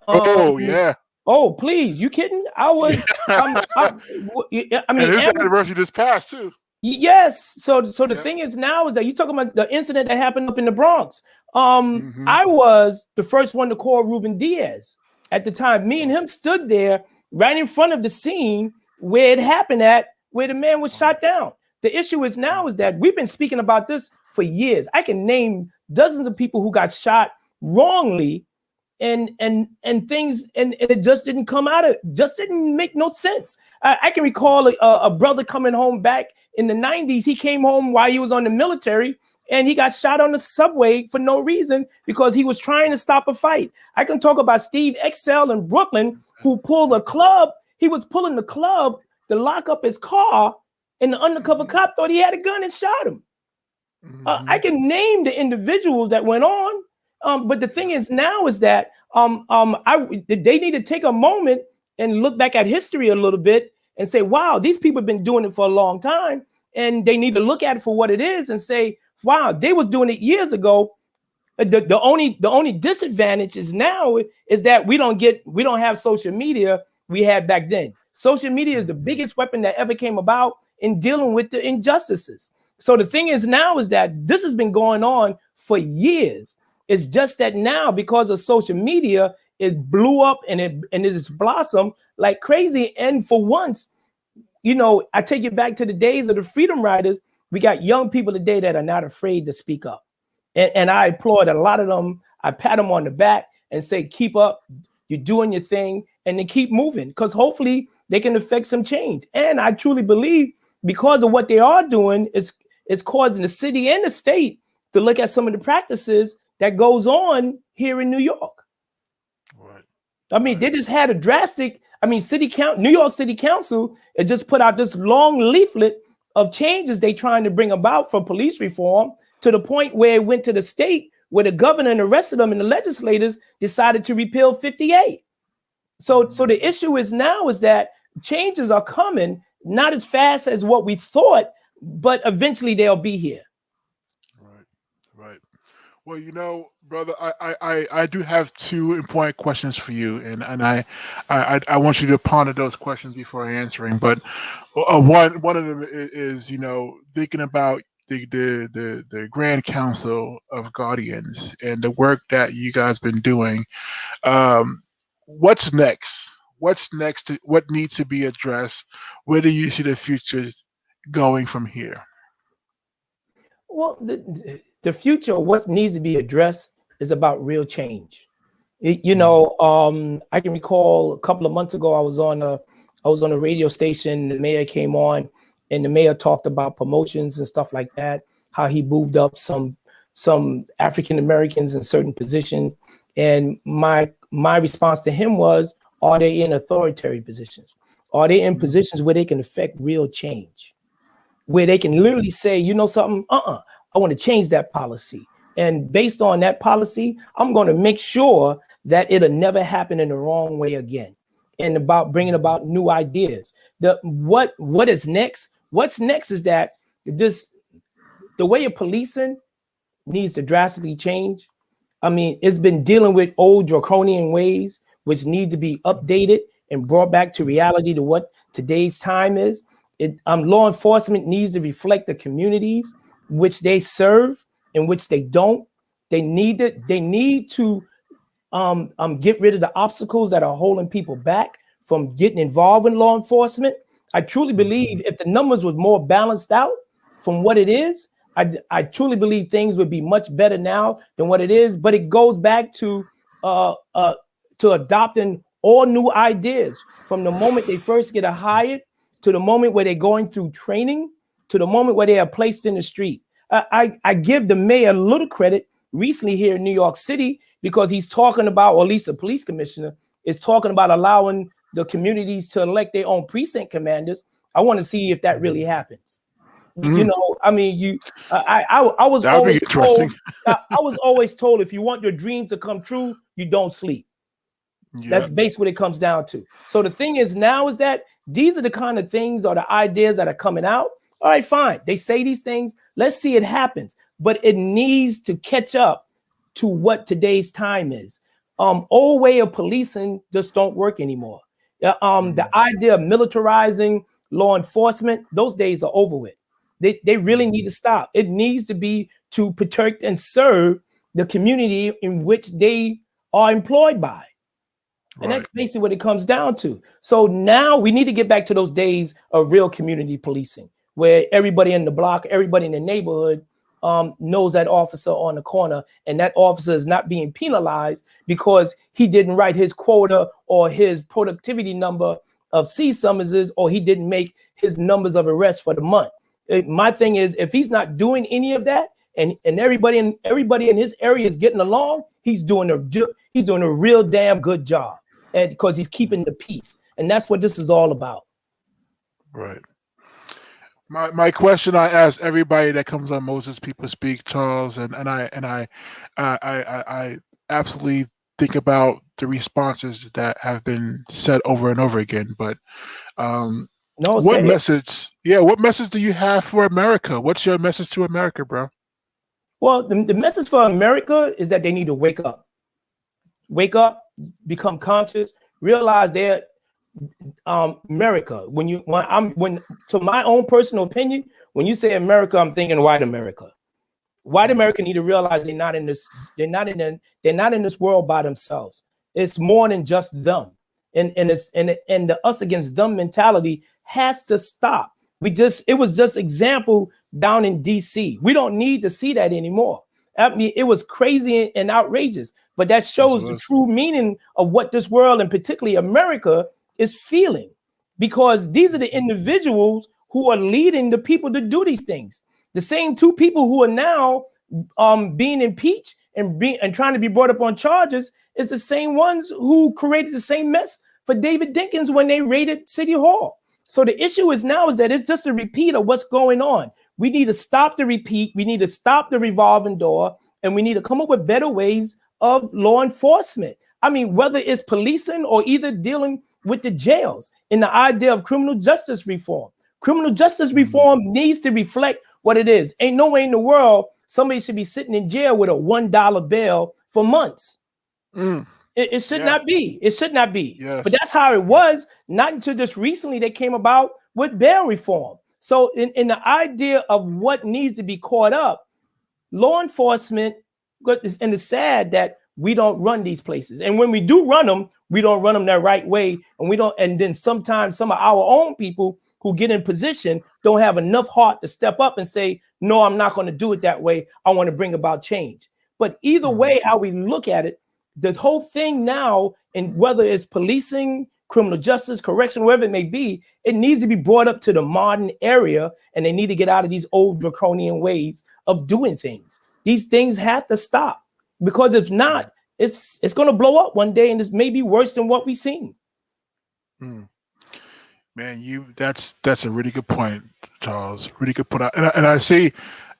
oh please, you kidding? I was I mean, and his anniversary just passed too. Yes. So the thing is now is that you talking about the incident that happened up in the Bronx. I was the first one to call Ruben Diaz at the time. Me and him stood there right in front of the scene where it happened at, where the man was shot down. The issue is now is that we've been speaking about this for years. I can name dozens of people who got shot wrongly and things, and it just didn't come out of, just didn't make no sense. I can recall a brother coming home back in the 90s. He came home while he was on the military and he got shot on the subway for no reason because he was trying to stop a fight. I can talk about Steve Excel in Brooklyn who pulled a club. He was pulling the club to lock up his car, and the undercover cop thought he had a gun and shot him. I can name the individuals that went on. But the thing is now is that they need to take a moment and look back at history a little bit and say, wow, these people have been doing it for a long time. And they need to look at it for what it is and say, wow, they was doing it years ago. The only disadvantage is now is that we don't have social media we had back then. Social media is the biggest weapon that ever came about in dealing with the injustices. So the thing is now is that this has been going on for years. It's just that now, because of social media, it blew up and it has blossomed like crazy. And for once, I take it back to the days of the Freedom Riders. We got young people today that are not afraid to speak up. And I applaud a lot of them. I pat them on the back and say, keep up, you're doing your thing, and then keep moving, because hopefully they can affect some change. And I truly believe because of what they are doing is causing the city and the state to look at some of the practices that goes on here in New York. Right. I mean, they just had a drastic, New York City Council, it just put out this long leaflet of changes they trying to bring about for police reform, to the point where it went to the state where the governor and the rest of them and the legislators decided to repeal 58. So the issue is now is that changes are coming, not as fast as what we thought, but eventually they'll be here. Right. Well, brother, I do have two important questions for you, and I want you to ponder those questions before answering. But one of them is, thinking about the Grand Council of Guardians and the work that you guys been doing. Um, what's next? What's next? What needs to be addressed? Where do you see the future going from here? Well, the future, what needs to be addressed is about real change. I can recall a couple of months ago, I was on a radio station. The mayor came on, and the mayor talked about promotions and stuff like that. How he moved up some African Americans in certain positions, and my response to him was, are they in authoritarian positions? Are they in positions where they can affect real change? Where they can literally say, you know something, I want to change that policy. And based on that policy, I'm going to make sure that it'll never happen in the wrong way again. And about bringing about new ideas. What is next? What's next is that the way of policing needs to drastically change. I mean, it's been dealing with old draconian ways, which need to be updated and brought back to reality to what today's time is. Law enforcement needs to reflect the communities which they serve and which they don't. They need to get rid of the obstacles that are holding people back from getting involved in law enforcement. I truly believe if the numbers were more balanced out from what it is, I truly believe things would be much better now than what it is. But it goes back to adopting all new ideas from the moment they first get hired to the moment where they're going through training to the moment where they are placed in the street. I give the mayor a little credit recently here in New York City because he's talking about, or at least the police commissioner is talking about allowing the communities to elect their own precinct commanders. I want to see if that really happens. I mean, I was always told, I was always told if you want your dreams to come true, you don't sleep. Yeah. That's basically what it comes down to. So the thing is now is that these are the kind of things or the ideas that are coming out. All right, fine. They say these things. Let's see it happens. But it needs to catch up to what today's time is. Old way of policing just don't work anymore. The idea of militarizing law enforcement, those days are over with. They really need to stop. It needs to be to protect and serve the community in which they are employed by. And that's basically what it comes down to. So now we need to get back to those days of real community policing, where everybody in the block, everybody in the neighborhood knows that officer on the corner, and that officer is not being penalized because he didn't write his quota or his productivity number of C summonses, or he didn't make his numbers of arrests for the month. My thing is, if he's not doing any of that, and everybody in his area is getting along, he's doing a real damn good job, and because he's keeping the peace, and that's what this is all about. Right. My question I ask everybody that comes on Moses People Speak, Charles, and I absolutely think about the responses that have been said over and over again. But what message do you have for America? What's your message to America, bro? Well, the message for America is that they need to wake up, become conscious, realize they're America. When to my own personal opinion, when you say America, I'm thinking white America. White America need to realize they're not in this world by themselves. It's more than just them, and the us against them mentality has to stop. It was just example down in DC. We don't need to see that anymore. I mean, it was crazy and outrageous, but that shows the true meaning of what this world, and particularly America, is feeling, because these are the individuals who are leading the people to do these things. The same two people who are now being impeached and trying to be brought up on charges is the same ones who created the same mess for David Dinkins when they raided City Hall. So the issue is that it's just a repeat of what's going on. We need to stop the repeat. We need to stop the revolving door, and we need to come up with better ways of law enforcement. I mean, whether it's policing or either dealing with the jails, in the idea of criminal justice reform. Criminal justice reform needs to reflect what it is. Ain't no way in the world somebody should be sitting in jail with a $1 bail for months. It should not be. It should not be. Yes. But that's how it was. Not until just recently they came about with bail reform. So in the idea of what needs to be caught up, law enforcement, and it's sad that we don't run these places. And when we do run them, we don't run them that right way. And then sometimes some of our own people who get in position don't have enough heart to step up and say, no, I'm not going to do it that way. I want to bring about change. But either way, how we look at it, the whole thing now, and whether it's policing, criminal justice, correction, wherever it may be, it needs to be brought up to the modern area, and they need to get out of these old draconian ways of doing things. These things have to stop, because if not, it's going to blow up one day, and it's maybe worse than what we've seen. Man, that's a really good point, Charles. Really good point. And I see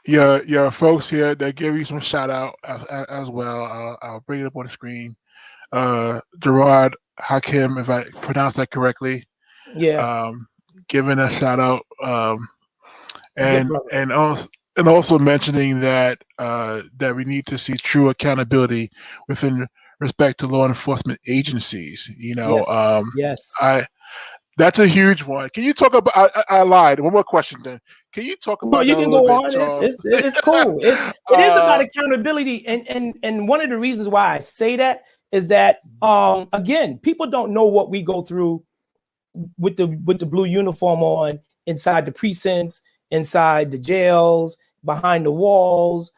your folks here that give you some shout out as well. I'll bring it up on the screen. Gerard Hakim, if I pronounced that correctly. Yeah. Giving a shout out. And also mentioning that that we need to see true accountability within respect to law enforcement agencies. Yes. That's a huge one. Can you talk about? I lied. One more question, then. Can you talk about? No, you that can a little go bit, on. Charles? It's cool. It is about accountability, and one of the reasons why I say that is that again, people don't know what we go through with the blue uniform on inside the precincts, inside the jails, behind the walls.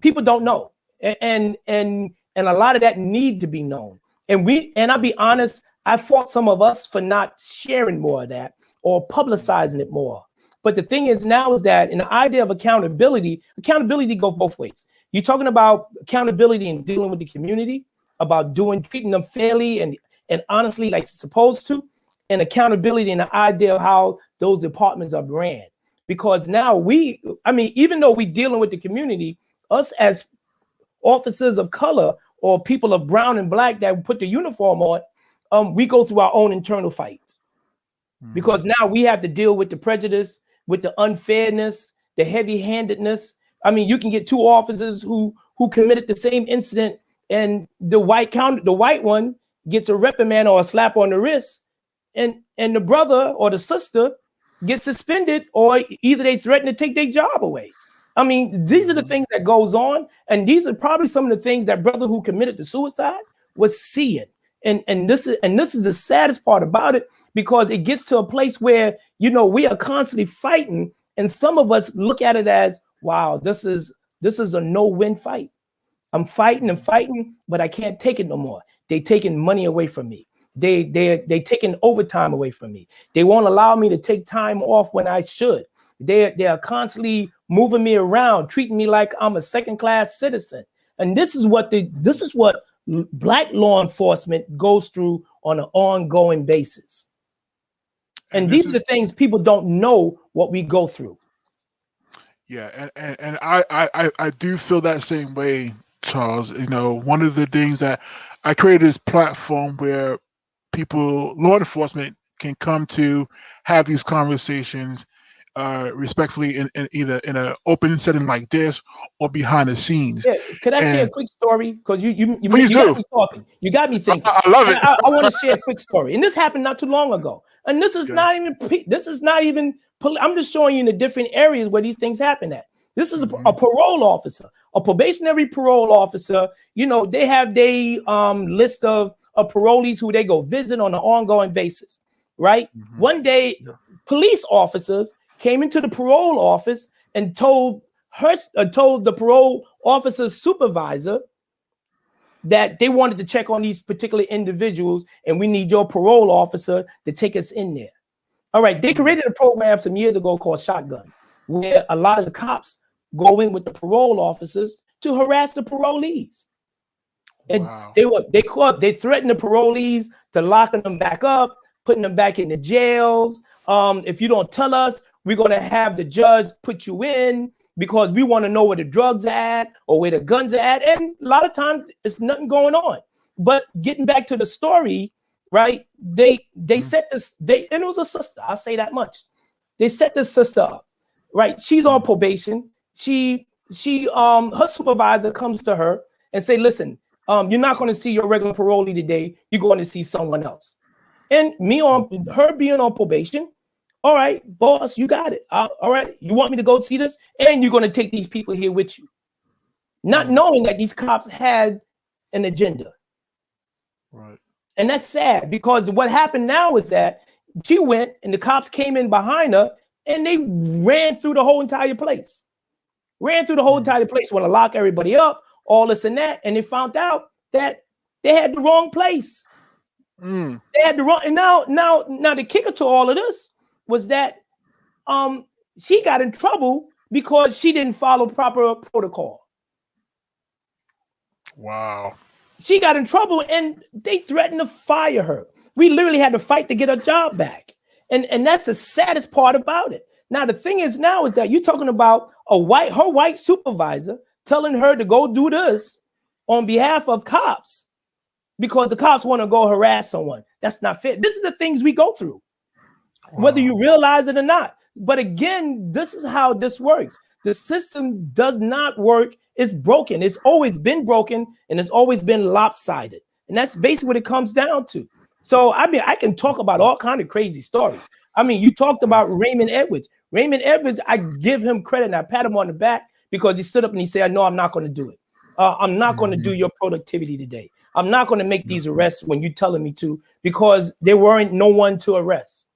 People don't know, and a lot of that need to be known. And I'll be honest, I fault some of us for not sharing more of that or publicizing it more. But the thing is now is that in the idea of accountability goes both ways. You're talking about accountability in dealing with the community, about treating them fairly and honestly like it's supposed to, and accountability in the idea of how those departments are ran. Because now even though we're dealing with the community, us as officers of color or people of brown and black that put the uniform on, we go through our own internal fights. Because now we have to deal with the prejudice, with the unfairness, the heavy-handedness. I mean, you can get two officers who committed the same incident, and the white one gets a reprimand or a slap on the wrist, and the brother or the sister gets suspended, or either they threaten to take their job away. I mean, these are the things that goes on, and these are probably some of the things that brother who committed the suicide was seeing. And this is the saddest part about it, because it gets to a place where, we are constantly fighting, and some of us look at it as, wow, this is a no-win fight. I'm fighting and fighting, but I can't take it no more. They taking money away from me. They taking overtime away from me. They won't allow me to take time off when I should. They are constantly moving me around, treating me like I'm a second-class citizen. And this is what Black law enforcement goes through on an ongoing basis. And these are the things people don't know what we go through. Yeah, and I do feel that same way, Charles. One of the things that I created this platform where law enforcement can come to have these conversations respectfully in either in an open setting like this or behind the scenes. Yeah, could I share a quick story? Because you please got do. me talking. You got me thinking. I love it. I want to share a quick story, and this happened not too long ago. And this is not even. I'm just showing you the different areas where these things happen at. This is a parole officer, a probationary parole officer. They have their list of parolees who they go visit on an ongoing basis, right? One day, police officers came into the parole office and told the parole officer's supervisor that they wanted to check on these particular individuals, and we need your parole officer to take us in there. All right, they created a program some years ago called Shotgun, where a lot of the cops go in with the parole officers to harass the parolees. And wow. they threatened the parolees to locking them back up, putting them back in the jails. If you don't tell us, we're going to have the judge put you in because we want to know where the drugs are at or where the guns are at. And a lot of times it's nothing going on. But getting back to the story, right? They set this, and it was a sister, I'll say that much. They set this sister up, right? She's on probation. She her supervisor comes to her and say, listen, you're not going to see your regular parolee today. You're going to see someone else. And her being on probation. All right, boss, you got it. All right, you want me to go see this? And you're going to take these people here with you. Not knowing that these cops had an agenda. Right. And that's sad, because what happened now is that she went and the cops came in behind her and they ran through the whole entire place. Want to lock everybody up, all this and that. And they found out that they had the wrong place. They had the wrong. And now the kicker to all of this was that she got in trouble because she didn't follow proper protocol. Wow. She got in trouble and they threatened to fire her. We literally had to fight to get her job back. And that's the saddest part about it. Now, the thing is that you're talking about her white supervisor telling her to go do this on behalf of cops because the cops want to go harass someone. That's not fair. This is the things we go through, whether you realize it or not. But again, this is how this works. The system does not work. It's broken. It's always been broken, and it's always been lopsided. And that's basically what it comes down to. So, I mean, I can talk about all kinds of crazy stories. I mean, you talked about Raymond Edwards. Raymond Edwards, I give him credit and I pat him on the back because he stood up and he said, no, I'm not going to do it. I'm not going to do your productivity today. I'm not going to make these arrests when you're telling me to, because there weren't no one to arrest.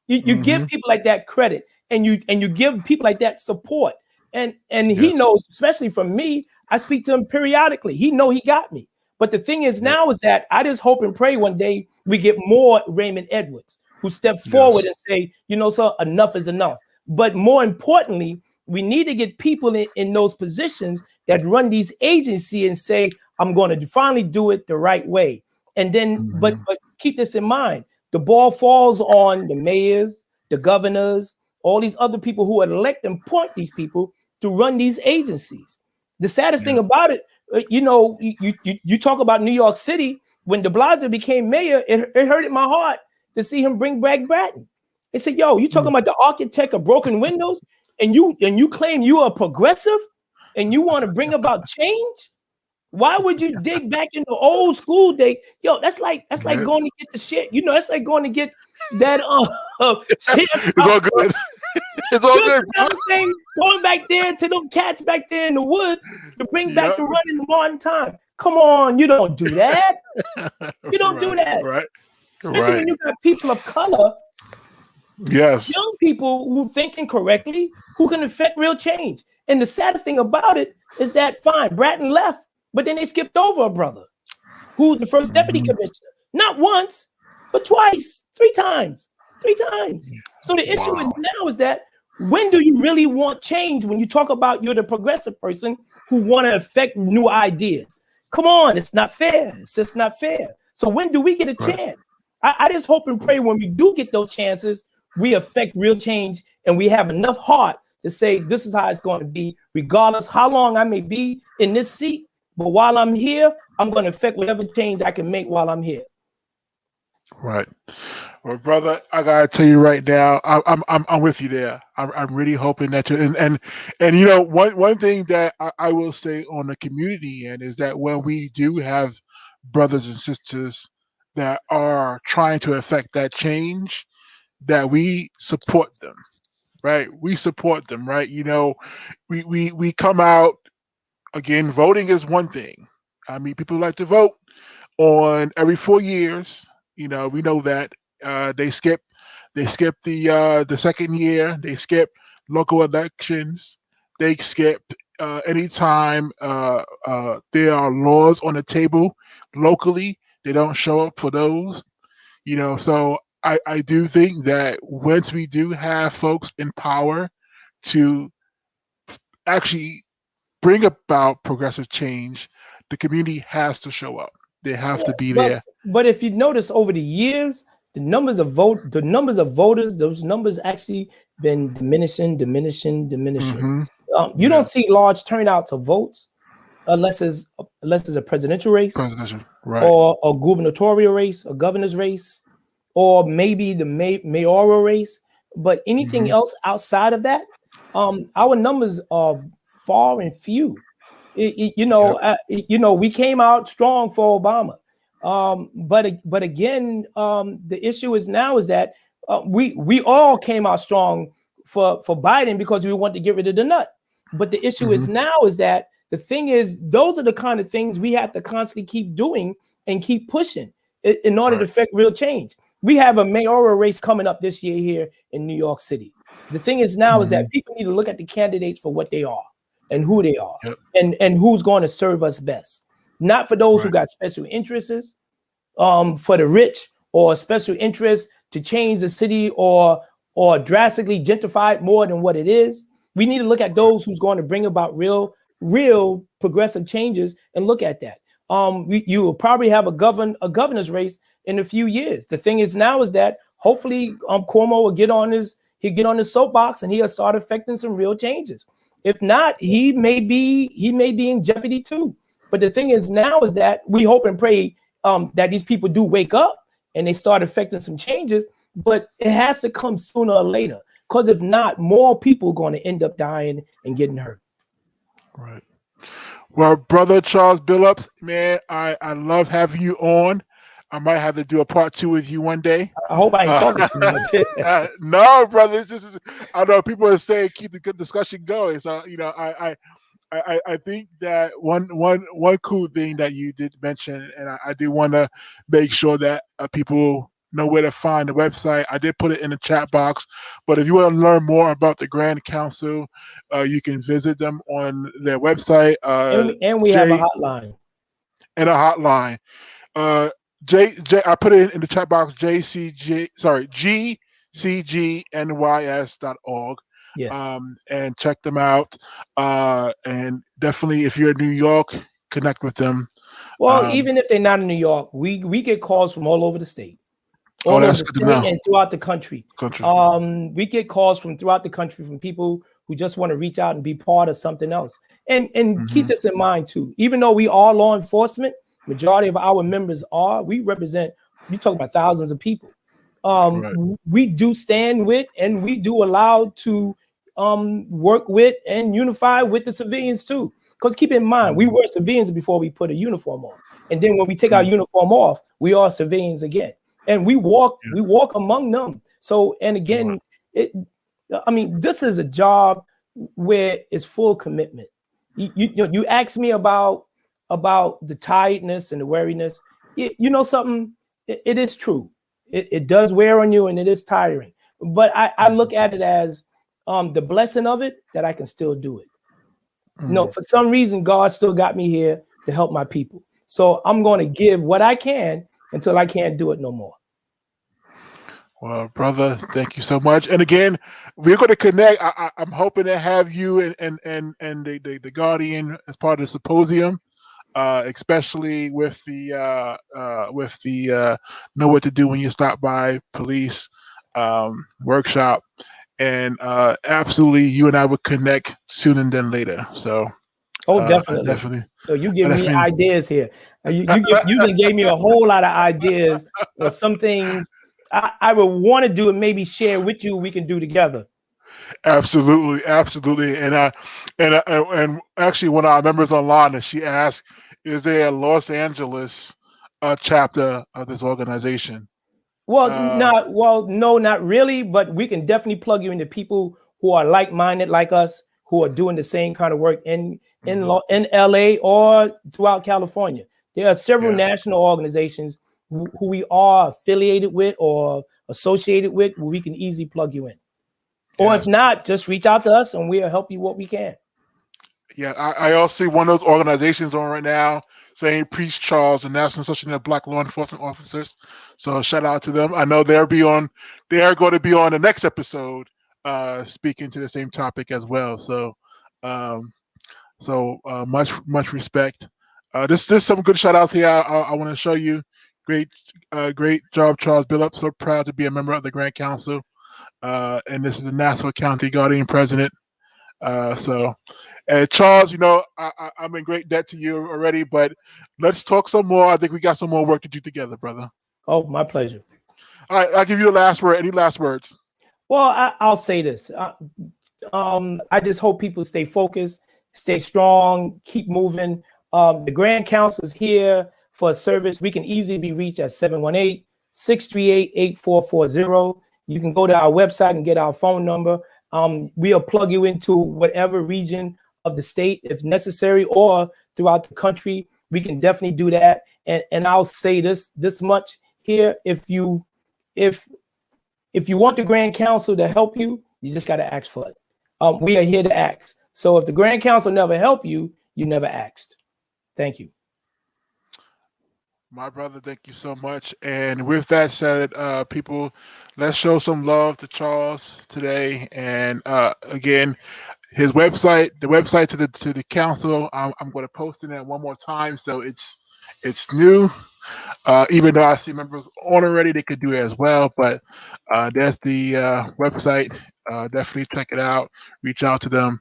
You give people like that credit, and you give people like that support. And he knows, especially from me, I speak to him periodically. He know he got me. But the thing is now is that I just hope and pray one day we get more Raymond Edwards who step forward and say, you know, so enough is enough. But more importantly, we need to get people in those positions that run these agencies and say, I'm going to finally do it the right way. And then, but keep this in mind, the ball falls on the mayors, the governors, all these other people who elect and point these people to run these agencies. The saddest thing about it, you know, you talk about New York City. When de Blasio became mayor, it hurted my heart to see him bring back Bratton. They said, yo, you talking about the architect of broken windows, and you claim you are progressive and you want to bring about change? Why would you dig back into old school day? Yo, that's like going to get the shit. You know, that's like going to get that shit. It's all good. It's all good. You know what I'm saying? Going back there to them cats back there in the woods to bring back the run in the modern time. Come on, you don't do that. You don't do that. Right. Especially when you got people of color. Yes. Young people who thinking correctly, who can affect real change. And the saddest thing about it is that, fine, Bratton left, but then they skipped over a brother who's the first deputy commissioner. Not once, but twice, three times. So the issue is now is that when do you really want change when you talk about you're the progressive person who want to affect new ideas? Come on, it's not fair. It's just not fair. So when do we get a chance? I just hope and pray when we do get those chances, we affect real change and we have enough heart to say this is how it's going to be, regardless how long I may be in this seat. But while I'm here, I'm going to affect whatever change I can make while I'm here. Right. Well, brother, I gotta tell you right now, I'm with you there. I'm really hoping that you and you know, one thing that I will say on the community end is that when we do have brothers and sisters that are trying to affect that change, that we support them, right? We support them, right? You know, we come out. Again, voting is one thing. I mean, people like to vote on every 4 years. You know, we know that they skip the second year. They skip local elections. They skip anytime there are laws on the table locally. They don't show up for those. You know, so I do think that once we do have folks in power to actually bring about progressive change, the community has to show up. They have to be there. But if you notice over the years, the numbers of voters, those numbers actually been diminishing. You don't see large turnouts of votes unless it's a presidential race, or a gubernatorial race, a governor's race, or maybe the mayoral race. But anything else outside of that, our numbers are far and few. We came out strong for Obama. But again, the issue is now is that we all came out strong for Biden because we want to get rid of the nut. But the issue is now is that the thing is, those are the kind of things we have to constantly keep doing and keep pushing in order to affect real change. We have a mayoral race coming up this year here in New York City. The thing is now is that people need to look at the candidates for what they are and who they are, and who's going to serve us best. Not for those who got special interests, for the rich or special interest to change the city or drastically gentrify it more than what it is. We need to look at those who's going to bring about real progressive changes and look at that. You will probably have a governor's race in a few years. The thing is now is that hopefully Cuomo will get on his soapbox and he'll start affecting some real changes. If not, he may be in jeopardy too. But the thing is now is that we hope and pray that these people do wake up and they start affecting some changes, but it has to come sooner or later. Because if not, more people are going to end up dying and getting hurt. Right. Well, brother Charles Billups, man, I love having you on. I might have to do a part 2 with you one day. I hope I ain't talking too much. No, brother. This is. I know people are saying keep the good discussion going. So I think that one cool thing that you did mention, and I do want to make sure that people know where to find the website. I did put it in the chat box, but if you want to learn more about the Grand Council, you can visit them on their website. And we have a hotline. And a hotline. I put it in the chat box. GCGNYS.org. Yes. And check them out. And definitely, if you're in New York, connect with them. Well, even if they're not in New York, we get calls from all over the state. That's good to know. And throughout the country. We get calls from throughout the country from people who just want to reach out and be part of something else. And keep this in mind too. Even though we are law enforcement, majority of our members we represent, you talk about thousands of people. We do stand with and we do allow to work with and unify with the civilians too. Because keep in mind, we were civilians before we put a uniform on. And then when we take our uniform off, we are civilians again. And we walk among them. So, and again, this is a job where it's full commitment. You ask me about the tiredness and the weariness. You know something? It is true. It does wear on you and it is tiring. But I look at it as the blessing of it that I can still do it. For some reason, God still got me here to help my people. So I'm going to give what I can until I can't do it no more. Well, brother, thank you so much. And again, we're going to connect. I'm hoping to have you and the Guardian as part of the symposium, especially with the know what to do when you stop by police workshop. And absolutely, you and I would connect sooner than later. So. Definitely. So you give me ideas here. You gave me a whole lot of ideas or some things I would want to do and maybe share with you. We can do together. Absolutely. And actually, one of our members online, she asked, "Is there a Los Angeles chapter of this organization?" No, not really. But we can definitely plug you into people who are like-minded like us, who are doing the same kind of work in LA or throughout California. There are several national organizations who we are affiliated with or associated with where we can easily plug you in. Or if not, just reach out to us and we'll help you what we can. Yeah, I also see one of those organizations on right now saying Priest Charles, the National Association of Black Law Enforcement Officers. So shout out to them. I know they are going to be on the next episode speaking to the same topic as well. So much respect. There's some good shout outs here. I want to show you. Great job, Charles Billups. So proud to be a member of the Grand Council. And this is the Nassau County Guardian President. Charles, I'm in great debt to you already, but let's talk some more. I think we got some more work to do together, brother. Oh, my pleasure. All right, I'll give you the last word. Any last words? Well, I'll say this. I just hope people stay focused stay strong, keep moving. The Grand Council is here for a service. We can easily be reached at 718-638-8440. You can go to our website and get our phone number. We'll plug you into whatever region of the state if necessary, or throughout the country. We can definitely do that. And I'll say this much here: if you want the Grand Council to help you, you just got to ask for it. We are here to ask. So if the Grand Council never helped you, you never asked. Thank you. My brother, thank you so much. And with that said, people, let's show some love to Charles today. And again, his website, the website to the council, I'm going to post it one more time. So it's new. Even though I see members on already, they could do it as well. But there's the website. Definitely check it out. Reach out to them.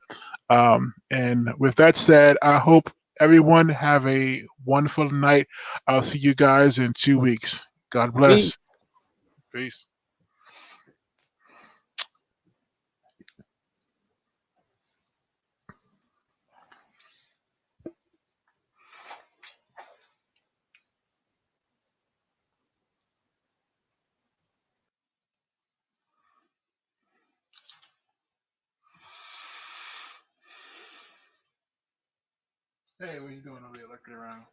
And with that said, I hope everyone have a wonderful night. I'll see you guys in 2 weeks. God bless. Peace. Hey, what are you doing over there looking around?